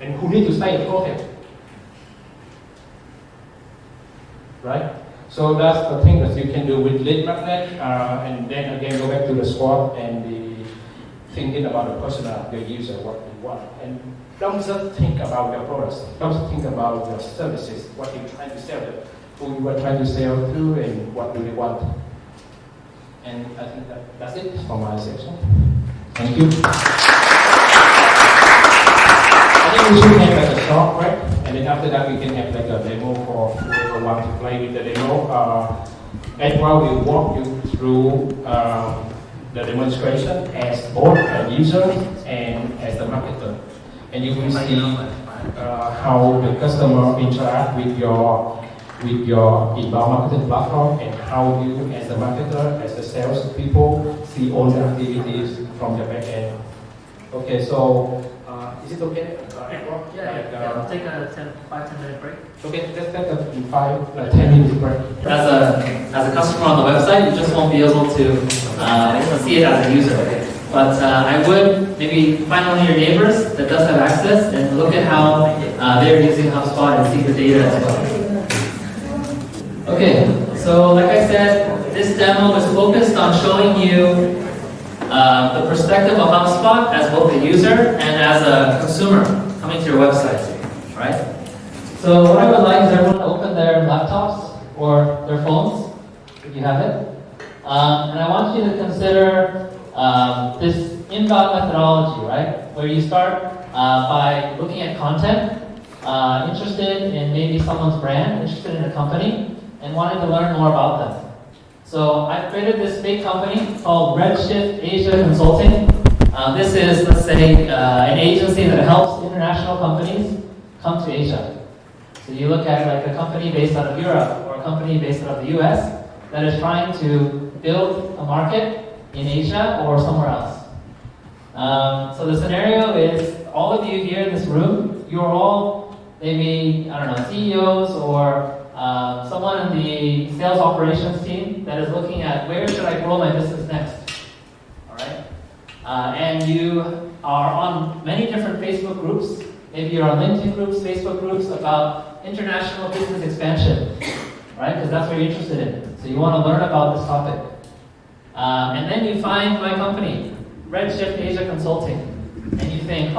and who need to stay at the hotel. Right? So that's the thing that you can do with lead magnet, and then again go back to the SWOT and the thinking about the persona of the user, what they want. And don't just think about your products, don't just think about your services, what you're trying to sell, who you are trying to sell to, and what do they want. And I think that's it for my section. Thank you. I think we should have like a short break, and then after that we can have like a demo for whoever wants to play with the demo. Edward will walk you through the demonstration as both a user and as the marketer. And you will see how the customer interact with your inbound marketing platform, and how you as the marketer, as the sales people, see all the activities from the back end. Okay, so is it okay? Yeah, we'll take a 5-10 minute break. Okay, let's take a 10 minute break. As a customer on the website, you just won't be able to see it as a user. But I would maybe find one of your neighbors that does have access and look at how they're using HubSpot and see the data as well. Okay, so like I said, this demo is focused on showing you the perspective of HubSpot as both a user and as a consumer coming to your website, right? So what I would like is everyone to open their laptops or their phones, if you have it. And I want you to consider this inbound methodology, right? Where you start by looking at content, interested in maybe someone's brand, interested in a company, and wanting to learn more about them. So I've created this big company called Redshift Asia Consulting. This is, let's say, an agency that helps international companies come to Asia. So you look at like a company based out of Europe or a company based out of the US that is trying to build a market in Asia or somewhere else. So the scenario is all of you here in this room, you're all maybe, I don't know, CEOs or someone in the sales operations team that is looking at where should I grow my business next, all right? And you are on many different Facebook groups. Maybe you're on LinkedIn groups, Facebook groups about international business expansion, right? Because that's what you're interested in. So you want to learn about this topic. And then you find my company, Redshift Asia Consulting, and you think,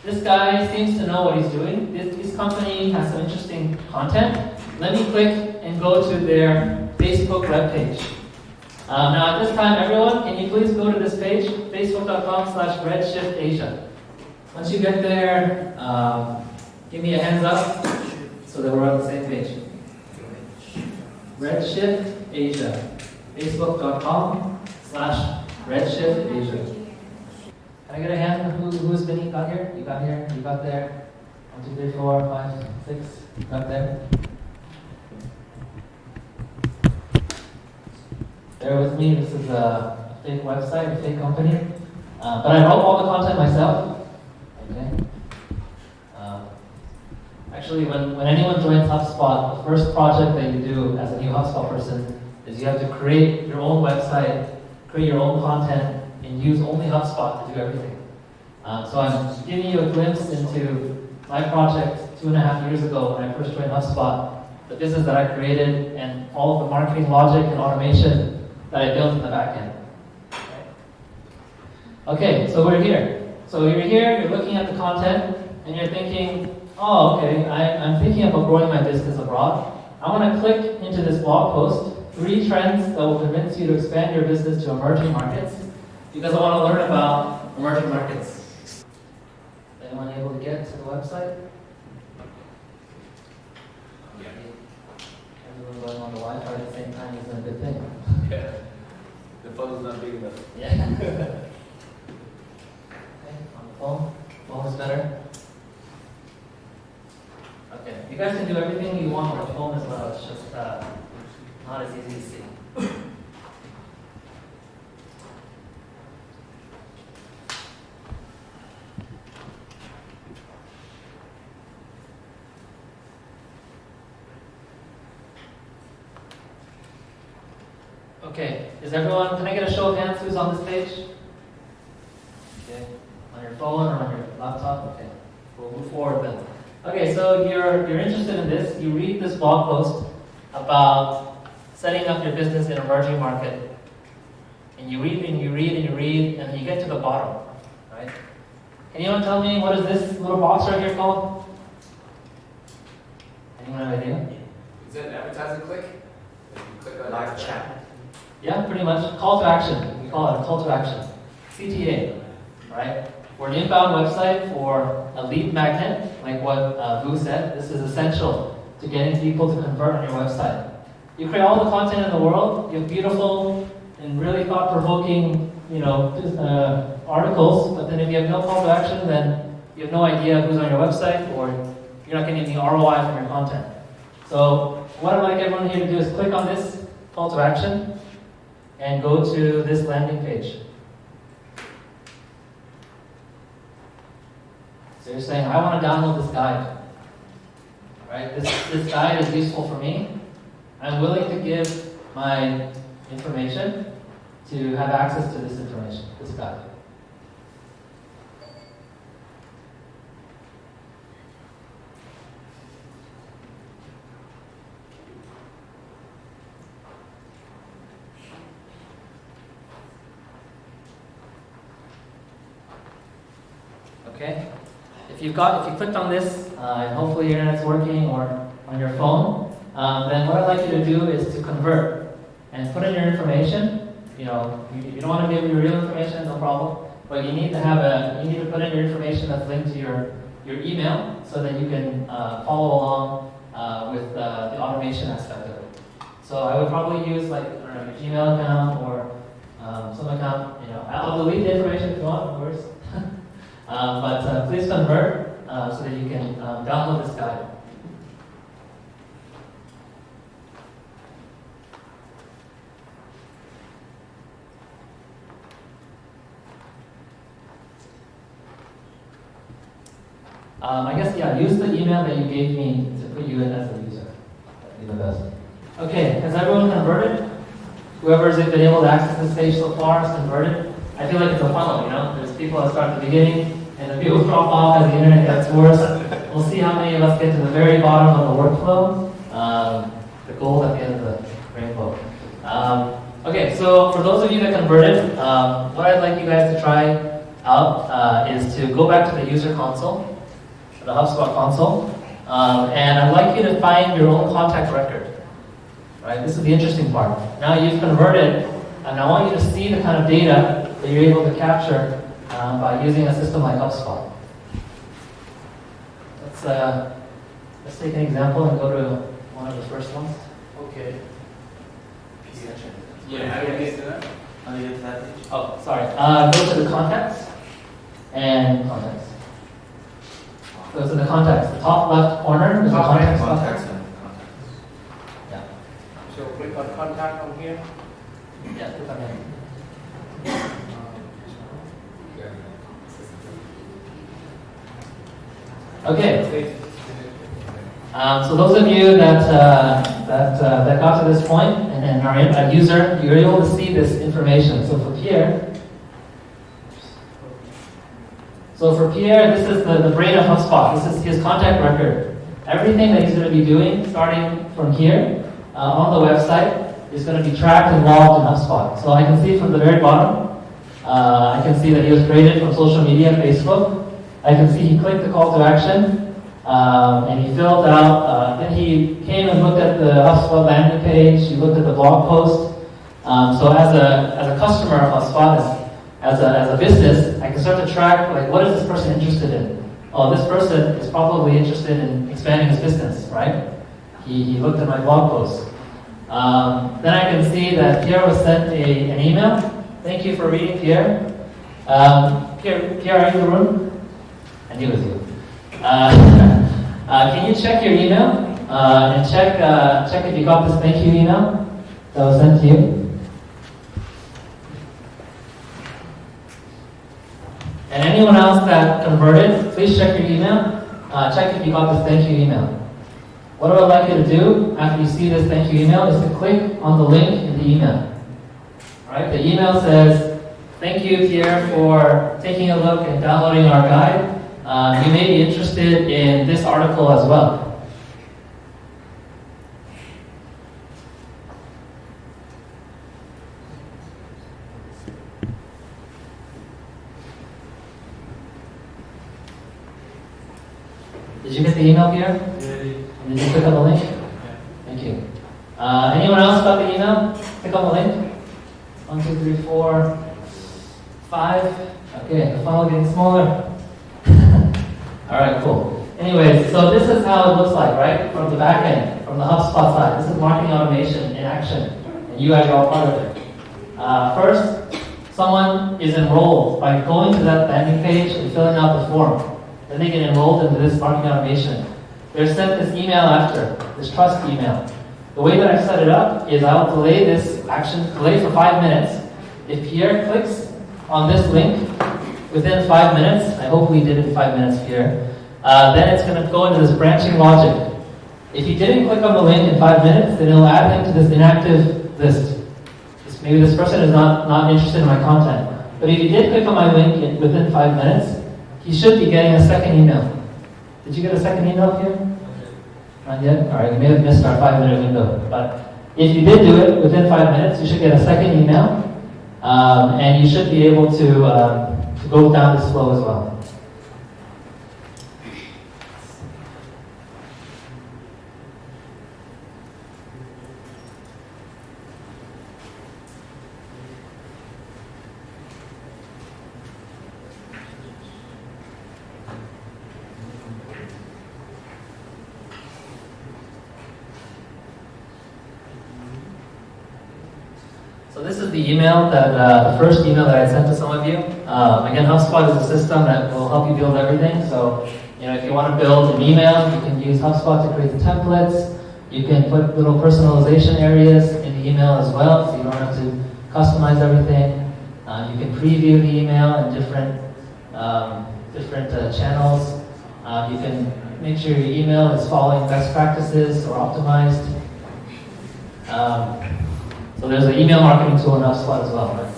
this guy seems to know what he's doing. This company has some interesting content. Let me click and go to their Facebook webpage. Now at this time, everyone, can you please go to this page, facebook.com/RedShiftAsia. Once you get there, give me a hands up so that we're on the same page. Redshift Asia. Facebook.com/RedShiftAsia. Can I get a hand? Who's been got here? You got here? You got there? 1, 2, 3, 4, 5, 6. You got there? Bear with me. This is a fake website, a fake company. But I wrote all the content myself. Okay. Actually, when anyone joins HubSpot, the first project that you do as a new HubSpot person is you have to create your own website, create your own content, and use only HubSpot to do everything. So I'm giving you a glimpse into my project 2.5 years ago when I first joined HubSpot, the business that I created, and all of the marketing logic and automation that I built in the back end. Okay, so we're here. So you're here, you're looking at the content, and you're thinking, okay, I'm thinking about growing my business abroad. I want to click into this blog post, 3 trends that will convince you to expand your business to emerging markets, because I want to learn about emerging markets. Anyone able to get to the website? Everyone going on the Wi-Fi at the same time isn't a good thing. Yeah. The phone's not big enough. Yeah. Okay, on the phone. Phone is better. Okay, you guys can do everything you want on the phone as well. It's just not as easy to see. Okay, is everyone, can I get a show of hands who's on this page? Okay, on your phone or on your laptop? Okay, we'll move forward then. Okay, so you're interested in this, you read this blog post about setting up your business in emerging market. And you read and you read and you read, and then you get to the bottom, right? Can anyone tell me what is this little box right here called? Anyone have an idea? Is that an advertising click? If you click on live chat. Yeah, pretty much. Call to action. We call it a call to action. CTA, right? For an inbound website, for a lead magnet, like what Vu said, this is essential to getting people to convert on your website. You create all the content in the world, you have beautiful and really thought-provoking, articles, but then if you have no call to action, then you have no idea who's on your website, or you're not getting any ROI from your content. So what I'd like everyone here to do is click on this call to action and go to this landing page. So you're saying, I want to download this guide. Right? This guide is useful for me. I'm willing to give my information to have access to this information, this guide. Okay? If you clicked on this, and hopefully your internet's working or on your phone, then what I'd like you to do is to convert and put in your information. You don't want to give your real information, no problem. But you need to put in your information that's linked to your email so that you can follow along with the automation aspect of it. So I would probably use like your Gmail account or some account. I'll delete the information if you want, of course. But please convert so that you can download this guide. I guess, use the email that you gave me to put you in as a user. That'd be the best. Okay, has everyone converted? Whoever's been able to access this page so far is converted. I feel like it's a funnel, There's people that start at the beginning, and the people drop off as the internet gets worse. We'll see how many of us get to the very bottom of the workflow, the gold at the end of the rainbow. Okay, so for those of you that converted, what I'd like you guys to try out is to go back to the user console, the HubSpot console, and I'd like you to find your own contact record. Right? This is the interesting part. Now you've converted, and I want you to see the kind of data that you're able to capture by using a system like HubSpot. Let's take an example and go to one of the first ones. Okay. Yeah, how do you get to that? How do you get to that page? Oh, sorry. Go to the contacts and contacts. Go to the contacts. The top left corner is the contacts. Contacts and contacts. Yeah. So click on contact on here. Yeah. Click on it. Okay. So those of you that got to this point and are a user, you're able to see this information. So for Pierre, this is the brain of HubSpot. This is his contact record. Everything that he's going to be doing, starting from here on the website, is going to be tracked and logged in HubSpot. So I can see from the very bottom, I can see that he was created from social media, Facebook. I can see he clicked the call to action, and he filled out, then he came and looked at the HubSpot landing page, he looked at the blog post. So as a customer of HubSpot, as a business, I can start to track, like, what is this person interested in? Oh, this person is probably interested in expanding his business, right? He looked at my blog post. Then I can see that Pierre was sent an email. Thank you for reading, Pierre. Pierre, are you in the room? I knew it was you. Can you check your email and check if you got this thank you email that was sent to you? And anyone else that converted, please check your email. Check if you got this thank you email. What I would like you to do after you see this thank you email is to click on the link in the email. Right? The email says, thank you, Pierre, for taking a look and downloading our guide. You may be interested in this article as well. Did you get the email, Pierre? And did you click on the link? Yeah. Thank you. Anyone else got the email? Click on the link. 1, 2, 3, 4, 5. Okay, the funnel getting smaller. All right, cool. Anyways, so this is how it looks like, right? From the back end, from the HubSpot side. This is marketing automation in action, and you guys are all part of it. First, someone is enrolled by going to that landing page and filling out the form. Then they get enrolled into this marketing automation. They're sent this email after, this trust email. The way that I set it up is I'll delay this action, delay for 5 minutes. If Pierre clicks on this link within 5 minutes, I hope we did it in 5 minutes, Pierre, then it's going to go into this branching logic. If he didn't click on the link in 5 minutes, then it'll add him to this inactive list, this maybe this person is not interested in my content. But if he did click on my link within 5 minutes, he should be getting a second email. Did you get a second email here? Not yet? Alright, you may have missed our 5-minute window. But if you did do it within 5 minutes, you should get a second email. And you should be able to go down this flow as well. So this is the email that the first email that I sent to some of you. Again, HubSpot is a system that will help you build everything. So, if you want to build an email, you can use HubSpot to create the templates. You can put little personalization areas in the email as well, so you don't have to customize everything. You can preview the email in different channels. You can make sure your email is following best practices or optimized. So there's an email marketing tool in HubSpot as well. Right?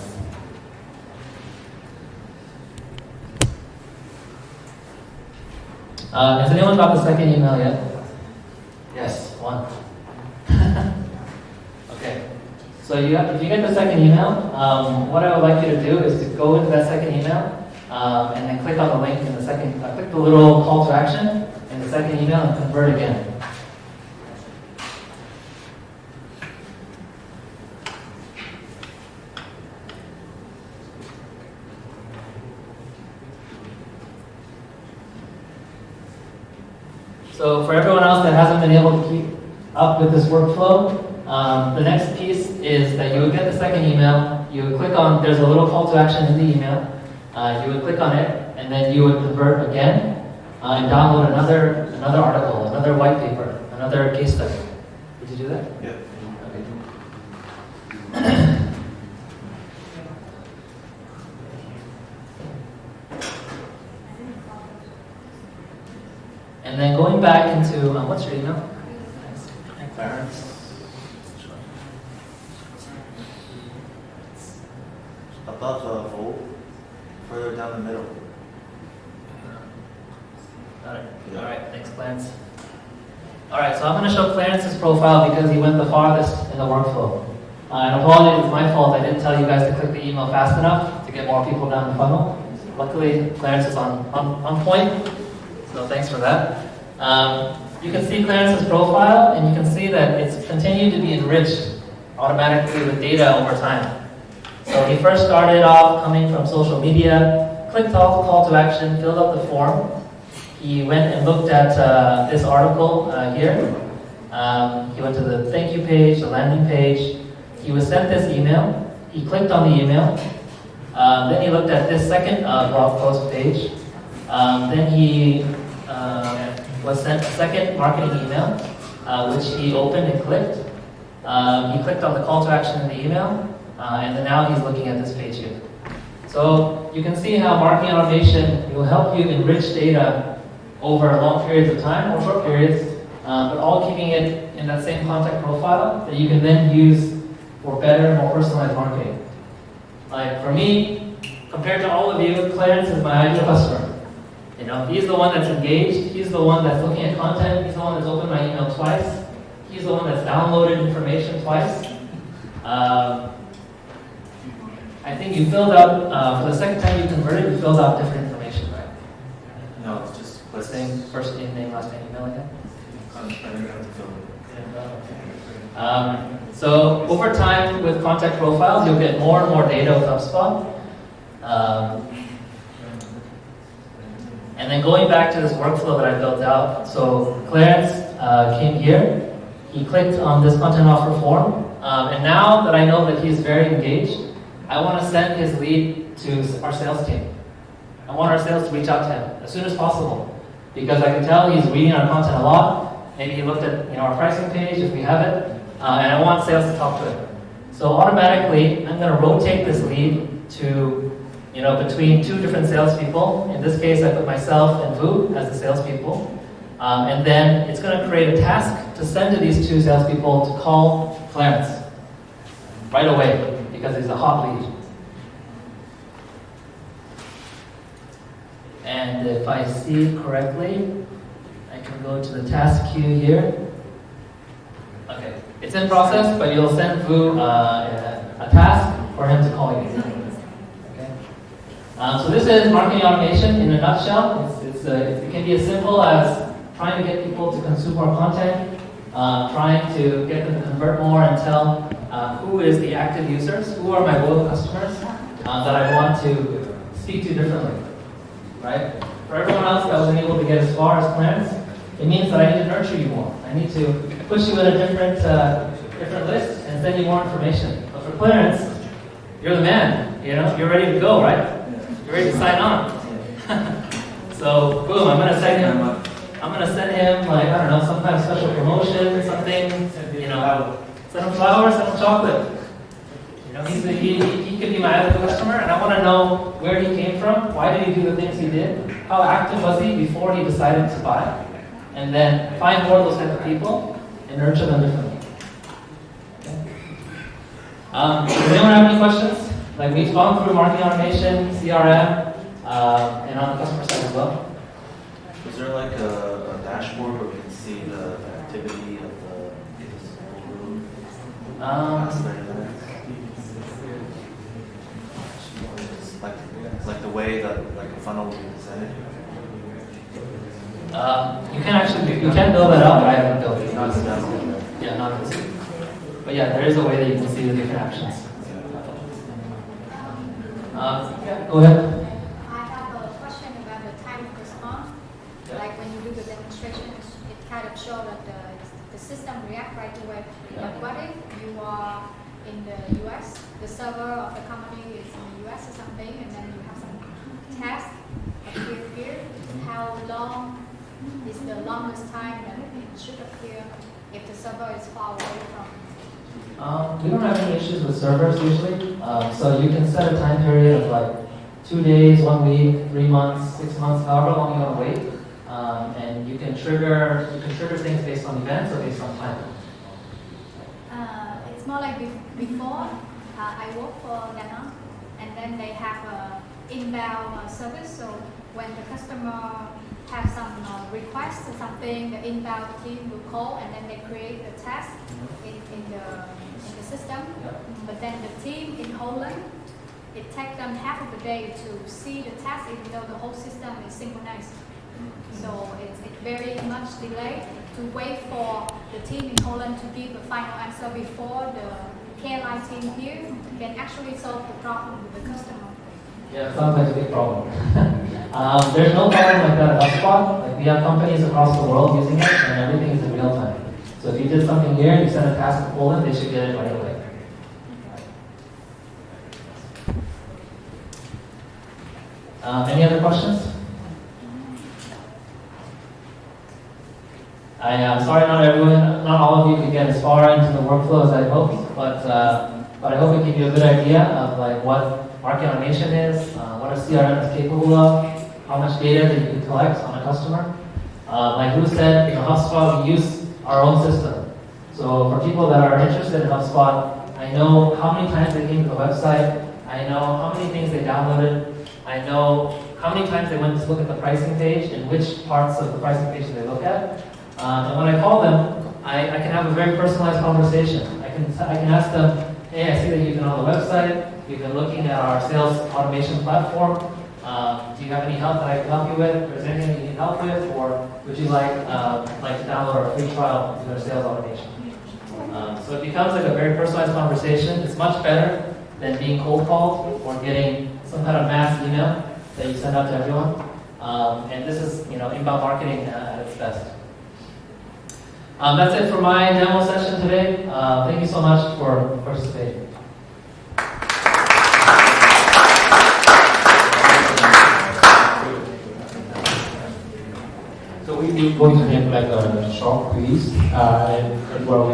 Has anyone got the second email yet? Yes, one. Okay. So if you get the second email, what I would like you to do is to go into that second email and then click on the link in the second. Click the little call to action in the second email and convert again. So for everyone else that hasn't been able to keep up with this workflow, the next piece is that you would get the second email, you would click on, there's a little call to action in the email, you would click on it, and then you would convert again, and download another article, another white paper, another case study. Did you do that? Yeah. Okay. And then going back into, what's your email? Clarence. Above the fold, further down the middle. Got it. All right, thanks, Clarence. All right, so I'm going to show Clarence's profile because he went the farthest in the workflow. And apologies, it's my fault. I didn't tell you guys to click the email fast enough to get more people down the funnel. Luckily, Clarence is on point. So thanks for that. You can see Clarence's profile, and you can see that it's continued to be enriched automatically with data over time. So he first started off coming from social media, clicked off the call to action, filled out the form. He went and looked at this article here. He went to the thank you page, the landing page. He was sent this email. He clicked on the email. Then he looked at this second blog post page. Then he was sent a second marketing email, which he opened and clicked. He clicked on the call to action in the email, and then now he's looking at this page here. So you can see how marketing automation will help you enrich data over long periods of time or short periods, but all keeping it in that same contact profile that you can then use for better, more personalized marketing. Like for me, compared to all of you, Clarence is my ideal customer. He's the one that's engaged, he's the one that's looking at content, he's the one that's opened my email twice, he's the one that's downloaded information twice. I think you filled out, for the second time you converted, you filled out different information, right? No, it's just First name, name, last name, email again? I don't have to fill it. So over time with contact profiles, you'll get more and more data with HubSpot. And then going back to this workflow that I built out, so Clarence came here, he clicked on this content offer form, and now that I know that he's very engaged, I want to send his lead to our sales team. I want our sales to reach out to him as soon as possible, because I can tell he's reading our content a lot. Maybe he looked at our pricing page if we have it, and I want sales to talk to him. So automatically, I'm going to rotate this lead to between two different salespeople. In this case, I put myself and Vu as the salespeople. And then it's going to create a task to send to these two salespeople to call Clarence right away. because he's a hot lead. And if I see correctly, I can go to the task queue here. Okay, it's in process, but you'll send Vu a task for him to call you. Okay. So this is marketing automation in a nutshell. It can be as simple as trying to get people to consume more content, trying to get them to convert more and tell who is the active users, who are my loyal customers that I want to speak to differently, right? For everyone else that wasn't able to get as far as Clarence, it means that I need to nurture you more. I need to push you in a different list and send you more information. But for Clarence, you're the man, you're ready to go, right? You're ready to sign on. So, boom, I'm gonna send him like, I don't know, some kind of special promotion, something, send him flowers, send him chocolate. He could be my ideal customer, and I want to know where he came from, why did he do the things he did, how active was he before he decided to buy, and then find more of those type of people and nurture them differently. Okay. Does anyone have any questions? Like, we've gone through marketing automation, CRM, and on the customer side as well. Is there like a dashboard where we can see the activity of the room? Past 30 minutes? Like the way that like a funnel would be presented? You can build that up, but I haven't built it. Not the dashboard. Yeah, not this. But yeah, there is a way that you can see the different actions. Yeah, go ahead. I have a question about the time of response. Like when you do the demonstration, it kind of shows that the system reacts right away. But what if you are in the US, the server of the company is in the US or something, and then you have some task appear here? How long is the longest time that it should appear if the server is far away from? We don't have any issues with servers usually. So you can set a time period of like 2 days, 1 week, 3 months, 6 months, however long you want to wait. And you can trigger things based on events or based on time. It's more like before, I work for Danone, and then they have a inbound service. So when the customer have some request or something, the inbound team will call, and then they create a task in the system. But then the team in Holland, it takes them half of the day to see the task, even though the whole system is synchronized. So it's very much delayed to wait for the team in Holland to give a final answer before the care line team here can actually solve the problem with the customer. Yeah, it sounds like a big problem. There's no problem like that at HubSpot. Like, we have companies across the world using it, and everything is in real time. So if you did something here and you send a task to Poland, they should get it right away. Any other questions? I am sorry not all of you could get as far into the workflow as I hoped, but I hope it gave you a good idea of like what marketing automation is, what a CRM is capable of, how much data that you can collect on a customer. Like Lou said, HubSpot, we use our own system. So for people that are interested in HubSpot, I know how many times they came to the website, I know how many things they downloaded, I know how many times they went to look at the pricing page and which parts of the pricing page they look at. And when I call them, I can have a very personalized conversation. I can ask them, hey, I see that you've been on the website, you've been looking at our sales automation platform. Do you have any help that I can help you with? Or is there anything you need help with? Or would you like to download our free trial to their sales automation? So it becomes like a very personalized conversation. It's much better than being cold called or getting some kind of mass email that you send out to everyone. And this is inbound marketing at its best. That's it for my demo session today. Thank you so much for participating. So we're going to have like a short quiz, and where we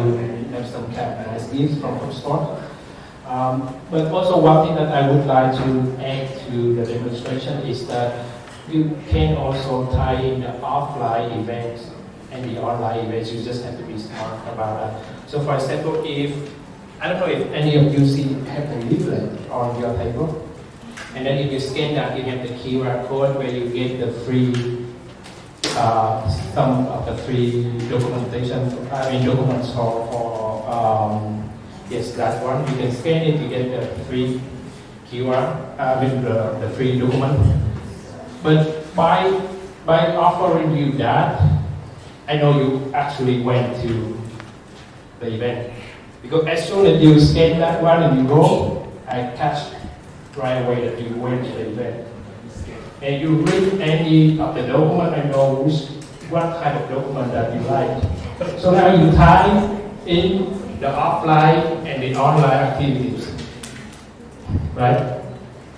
have some nice gifts from HubSpot. But also one thing that I would like to add to the demonstration is that you can also tie in the offline events and the online events. You just have to be smart about that. So for example, if I don't know if any of you see have the leaflet on your table. And then if you scan that, you have the QR code where you get the free, some of the free documents yes, that one. You can scan it, you get the free QR, with the free document. But by offering you that, I know you actually went to the event. Because as soon as you scan that one and you go, I catch right away that you went to the event. And you read any of the document, I know what type of document that you like. So now you tie in the offline and the online activities, right?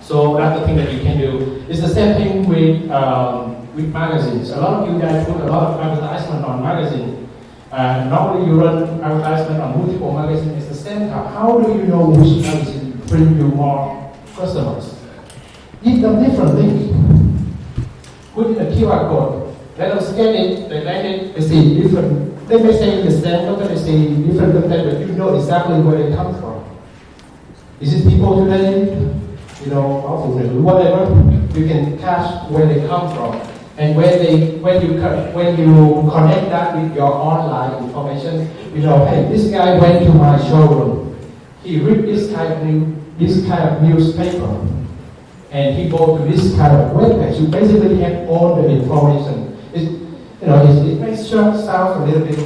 So that's the thing that you can do. It's the same thing with magazines. A lot of you guys put a lot of advertisement on magazine. Normally you run advertisement on multiple magazines. It's the same. How do you know which magazine bring you more customers? Give them different links. Put in a QR code. Let them scan it. They see different. They may say the same, but they see different content, but you know exactly where they come from. Is it people today? You know, whatever. You can catch where they come from, and when you connect that with your online information, you know, hey, this guy went to my showroom. He read this kind of newspaper, and he go to this kind of webpage. You basically have all the information. It may sound a little bit,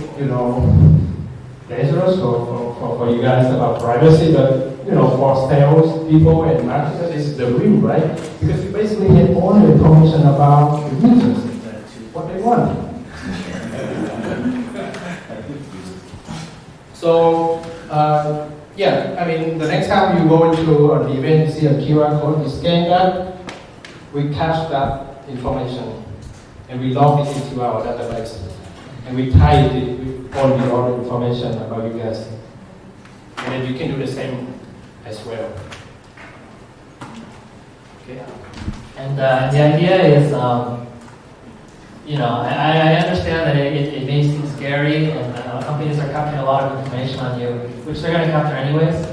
dangerous for you guys about privacy, but for sales people and marketers, it's the real, right? Because you basically have all the information about the users, what they want. So, the next time you go into an event, you see a QR code, you scan that, we cache that information, and we log it into our database, and we tie it with all the other information about you guys. And then you can do the same as well. Okay. And the idea is, I understand that it may seem scary, and companies are capturing a lot of information on you, which they're going to capture anyways.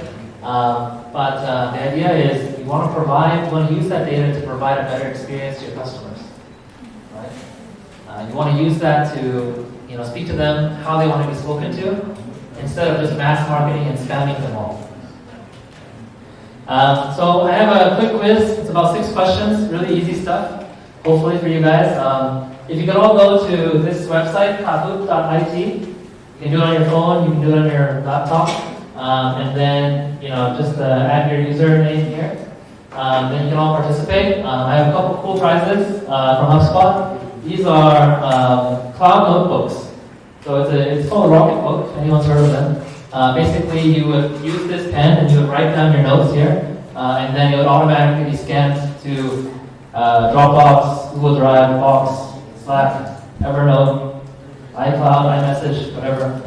But the idea is you want to use that data to provide a better experience to your customers, right? You want to use that to, speak to them how they want to be spoken to, instead of just mass marketing and spamming them all. So I have a quick quiz. It's about 6 questions, really easy stuff, hopefully for you guys. If you can all go to this website, kahoot.it. You can do it on your phone, you can do it on your laptop, and then just add your username here. Then you can all participate. I have a couple cool prizes from HubSpot. These are cloud notebooks. So it's called a Rocket Book, if anyone's heard of them. Basically, you would use this pen and you would write down your notes here, and then it would automatically be scanned to Dropbox, Google Drive, Box, Slack, Evernote, iCloud, iMessage, whatever.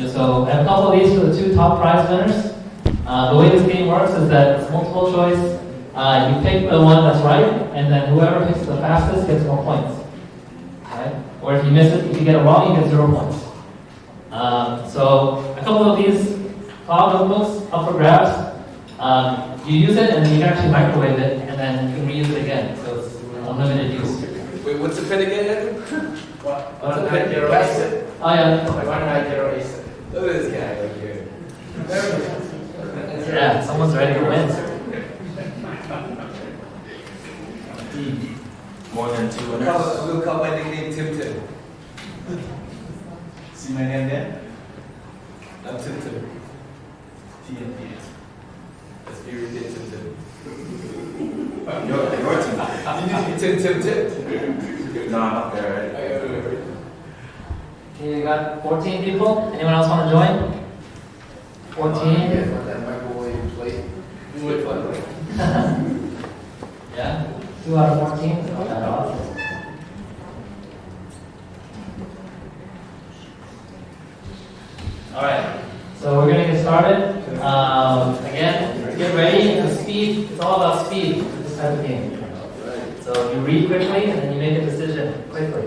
So I have a couple of these for the 2 top prize winners. The way this game works is that it's multiple choice. You pick the one that's right, and then whoever picks the fastest gets more points. Right? Or if you miss it, if you get it wrong, you get 0 points. So a couple of these cloud notebooks up for grabs. You use it, and then you can actually microwave it, and then you can reuse it again. So it's unlimited use. Wait, what's the pin again? What's the pin? Oh yeah. 1908. Look at this guy right here. Yeah, someone's ready to win. More than 2 winners. We'll call my nickname Tim Tim. See my name there? I'm Tim Tim. TNP. That's irritating Tim Tim. Your team. You need to be Tim Tim Tim. No, I'm not there, right? Okay, you got 14 people. Anyone else want to join? 14. That microwave plate. Yeah, 2 out of 14. That's not that awesome. All right, so we're gonna get started. Again, get ready. The speed. It's all about speed. This type of game. So you read quickly and then you make a decision quickly.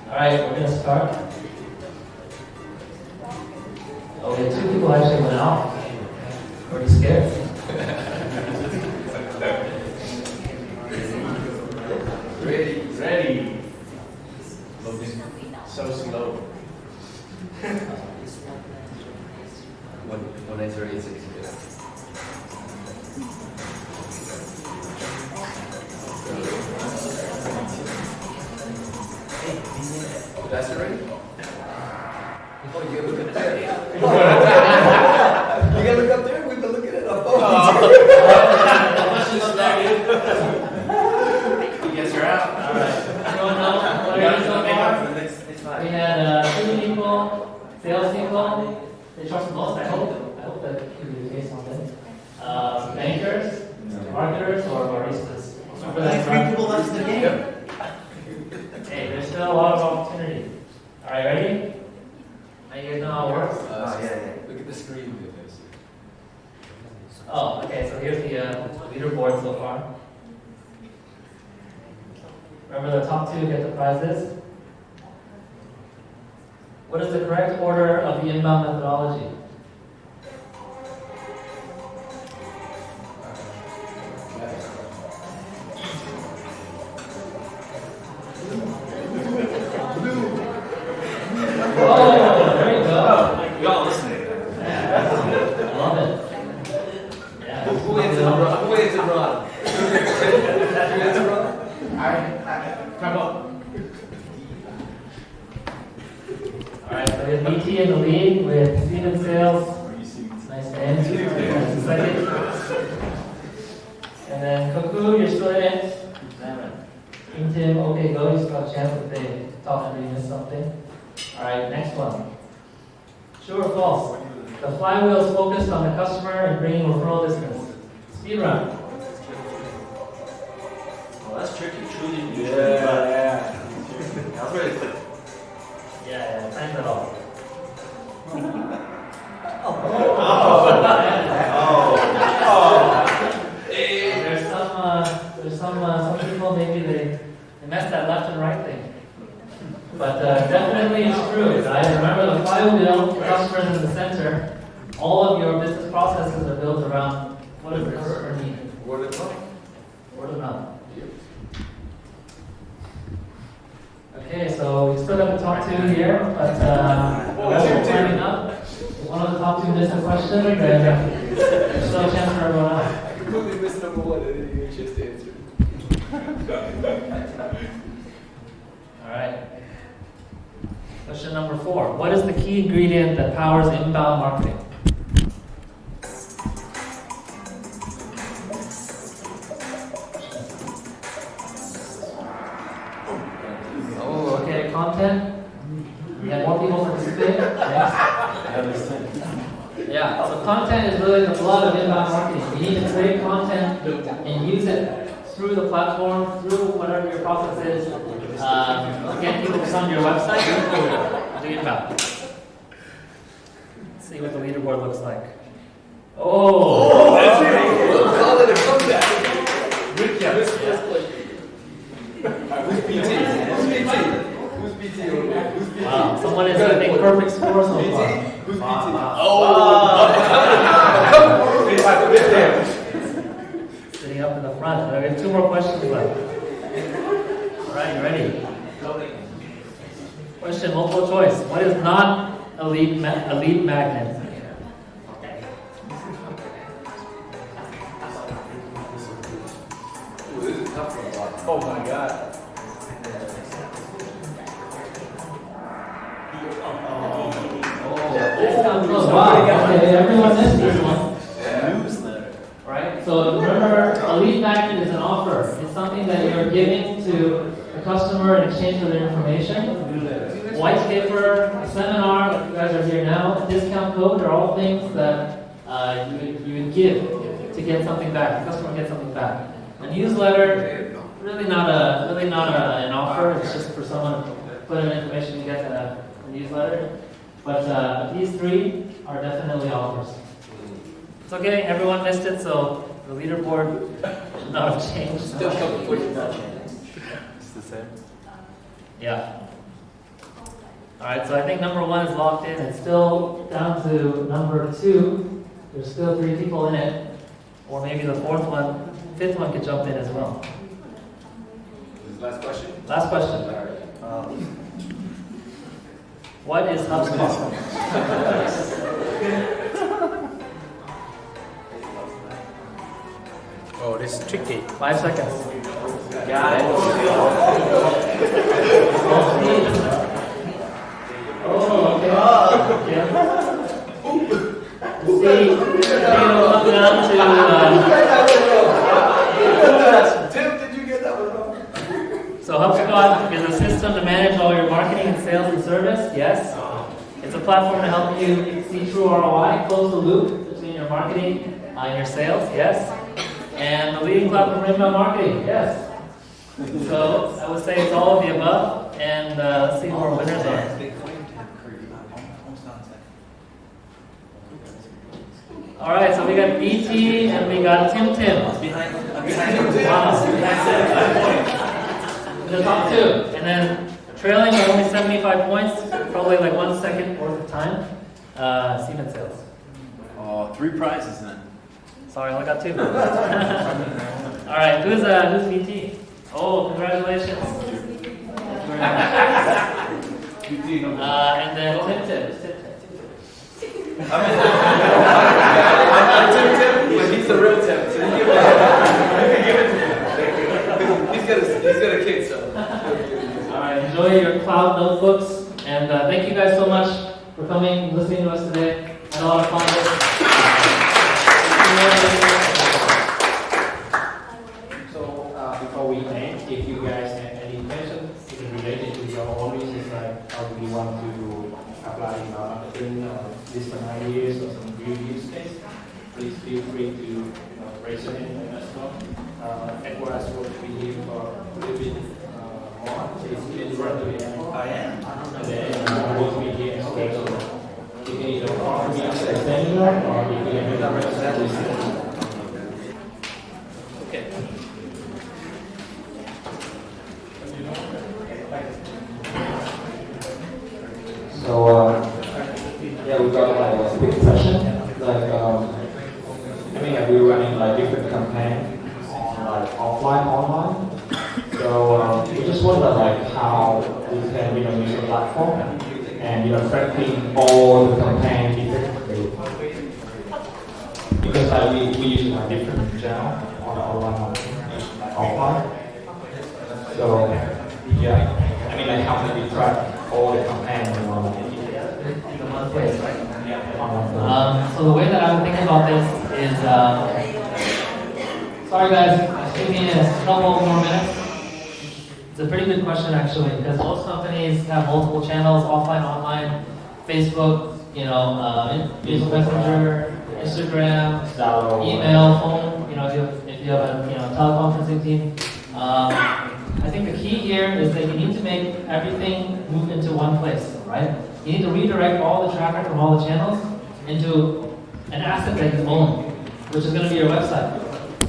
All right, we're gonna start. Okay, 2 people actually went out. Pretty scared. Ready. So slow. 19386. That's it ready? Oh, you gotta look up there. You gotta look up there. We've been looking at our phones. You guys are out. All right. Everyone know what it is so far? We had 2 people, sales people. They trust the most. I hope that could be the case on this. Bankers, marketers, or baristas. Remember that? 3 people left in the game. Hey, there's still a lot of opportunity. All right, ready? Now you guys know how it works. Look at the screen. Oh, okay. So here's the leaderboard so far. Remember the top 2 get the prizes. What is the correct order of the inbound methodology? Oh, there you go. Y'all listening. I love it. Yeah. Who wins it, Ron? Who wins it, Ron? Who wins it, Ron? Come on. All right, so we have BT in the lead with Steven Sales. Nice name. Second. And then Cuckoo, you're still in it. King Tim, okay, go. You still have a chance if they talk and you miss something. All right, next one. True or false? The flywheel is focused on the customer and bringing referral business. Speed run. Well, that's tricky. Truly, Yeah. That was really quick. Yeah, time it all. There's some people maybe they messed that left and right thing. But definitely it's true, guys. Remember the flywheel, the customer's in the center. All of your business processes are built around what does the customer need? Word of mouth. Word of mouth. Okay, so we still got the top 2 here, but the rest are climbing up. If one of the top 2 missed a question, then there's still a chance for everyone else. I completely missed number 1. I didn't even just answer. All right. Question number 4. What is the key ingredient that powers inbound marketing? Oh, okay. Content. We have more people participate. Next. Yeah, so content is really the blood of inbound marketing. You need to create content and use it through the platform, through whatever your process is. Again, people come to your website, do inbound. Let's see what the leaderboard looks like. Oh! That's it. We'll call it a comeback. Good job. Who's BT? Who's BT? Who's BT over there? Who's BT? Wow, someone is getting perfect score so BT? far. Who's BT? Sitting up in the front. We have 2 more questions left. All right, you ready? Question, multiple choice. What is not a lead magnet? Ooh, this is tough for a lot. Oh my God. Oh, wow. Okay, everyone missed this one. Newsletter. Right? So remember, a lead magnet is an offer. It's something that you're giving to the customer in exchange for their information. White paper, a seminar, like you guys are here now, a discount code, are all things that you would give to get something back. The customer gets something back. A newsletter, really not an offer. It's just for someone to put in information to get a newsletter. But these 3 are definitely offers. It's okay, everyone missed it, so the leaderboard should not have changed. Still a couple questions. It's the same. Yeah. All right, so I think number 1 is locked in. It's still down to number 2. There's still 3 people in it. Or maybe the 5th one could jump in as well. Last question. Last question. What is HubSpot? Oh, this is tricky. 5 seconds. Got it. Oh, okay. Yeah. See, it'll come down to, Tim, did you get that one wrong? so HubSpot is a system to manage all your marketing and sales and service, yes. It's a platform to help you see true ROI, close the loop between your marketing and your sales, yes. And the leading platform for inbound marketing, yes. So I would say it's all of the above, and let's see who our winners are. All right, so we got BT and we got Tim. Behind Wow. In the top 2, and then trailing with only 75 points, probably like 1 second worth of time. Siemens sales. Oh, 3 prizes then. Sorry, I only got 2. All right, who's BT? Oh, congratulations. And then Tim. I'm Tim, but he's the real Tim. So you can give it to him. He's got a kid, so. All right, enjoy your cloud notebooks, and thank you guys so much for coming, listening to us today. Had a lot of fun. So before we end, if you guys have any questions related to your own business, like how do you want to apply marketing this for 9 years or some new use case, please feel free to raise your hand and ask them. Edward will be here for a little bit more. He's been running. I am. And then will be here as well. So you can either offer me a seminar or you can make a representation. Okay. So yeah, we got like a big session. Like I mean, we're running like different campaigns on like offline, online. So we just wonder like how we can use the platform and tracking all the campaigns effectively. Because like we use a different channel on online, like offline. So yeah, I mean like how can we track all the campaigns in one Place, right? Yeah. So the way that I would think about this is, sorry guys, give me a couple more minutes. It's a pretty good question actually, because most companies have multiple channels, offline, online, Facebook, Facebook Messenger, Instagram, email, phone. If you have a teleconferencing team. I think the key here is that you need to make everything move into one place, right? You need to redirect all the traffic from all the channels into an asset that you own, which is going to be your website,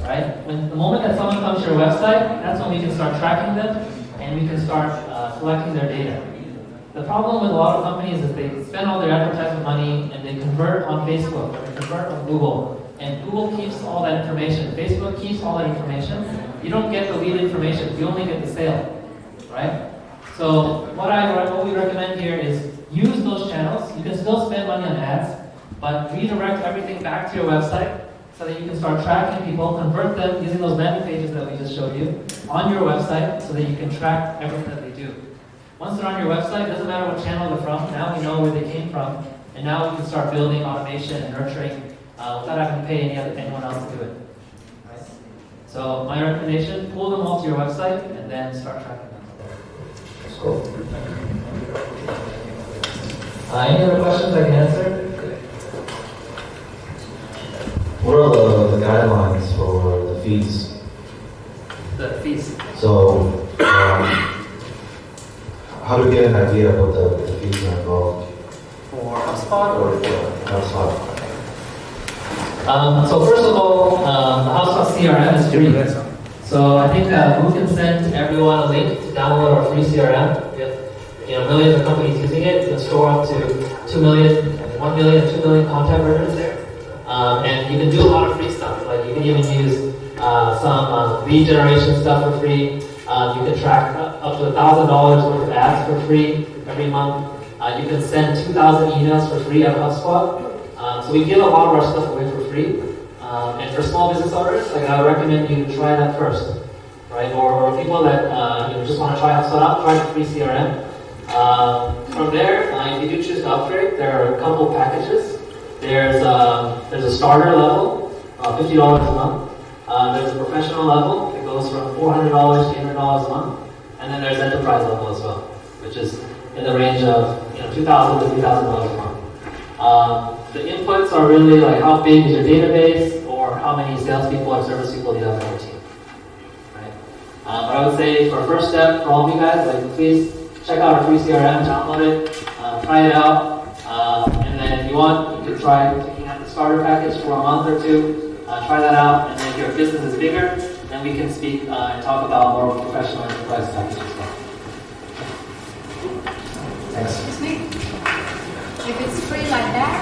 right? When the moment that someone comes to your website, that's when we can start tracking them and we can start collecting their data. The problem with a lot of companies is they spend all their advertising money and they convert on Facebook or they convert on Google, and Google keeps all that information. Facebook keeps all that information. You don't get the lead information, you only get the sale, right? So what we recommend here is use those channels. You can still spend money on ads, but redirect everything back to your website so that you can start tracking people, convert them using those landing pages that we just showed you on your website so that you can track everything that they do. Once they're on your website, it doesn't matter what channel they're from, now we know where they came from, and now we can start building automation and nurturing without having to pay anyone else to do it. Right? So my recommendation, pull them all to your website and then start tracking them. That's cool. Any other questions I can answer? What are the guidelines for the fees? The fees. So, how do we get an idea of what the fees are involved? For HubSpot or HubSpot? So first of all, the HubSpot CRM is free. So I think we can send everyone a link to download our free CRM. If millions of companies using it. You can store up to 2 million, 1 million, 2 million contact records there. And you can do a lot of free stuff. Like you can even use some lead generation stuff for free. You can track up to $1,000 worth of ads for free every month. You can send 2,000 emails for free out of HubSpot. So we give a lot of our stuff away for free. And for small business owners, like I would recommend you try that first, right? Or people that just want to try HubSpot out, try the free CRM. From there, if you do choose to upgrade, there are a couple packages. There's a starter level, $50 a month. There's a professional level that goes from $400 to $800 a month, and then there's enterprise level as well, which is in the range of $2,000 to $3,000 a month. The inputs are really like how big is your database, or how many salespeople or service people do you have on your team. Right? But I would say for a first step for all of you guys, like please check out our free CRM, download it, try it out, and then if you want, you can try taking out the starter package for a month or two. Try that out, and then if your business is bigger, then we can speak and talk about more professional enterprise packages as well. Thanks. Excuse me. If it's free like that,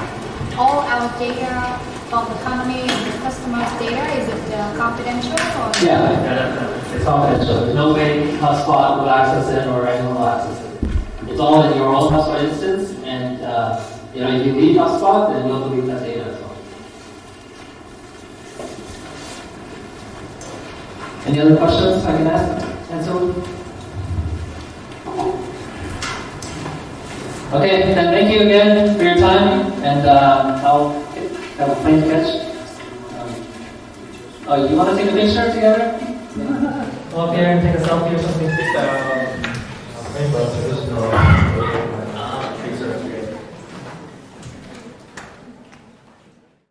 all our data from the company and the customer's data, is it confidential or? Yeah, it's confidential. There's no way HubSpot will access it or anyone will access it. It's all in your own HubSpot instance, and if you leave HubSpot, then you'll delete that data as well. Any other questions I can answer? Okay, then thank you again for your time, and I'll have a plane to catch. You want to take a picture together? Come up here and take a selfie or something?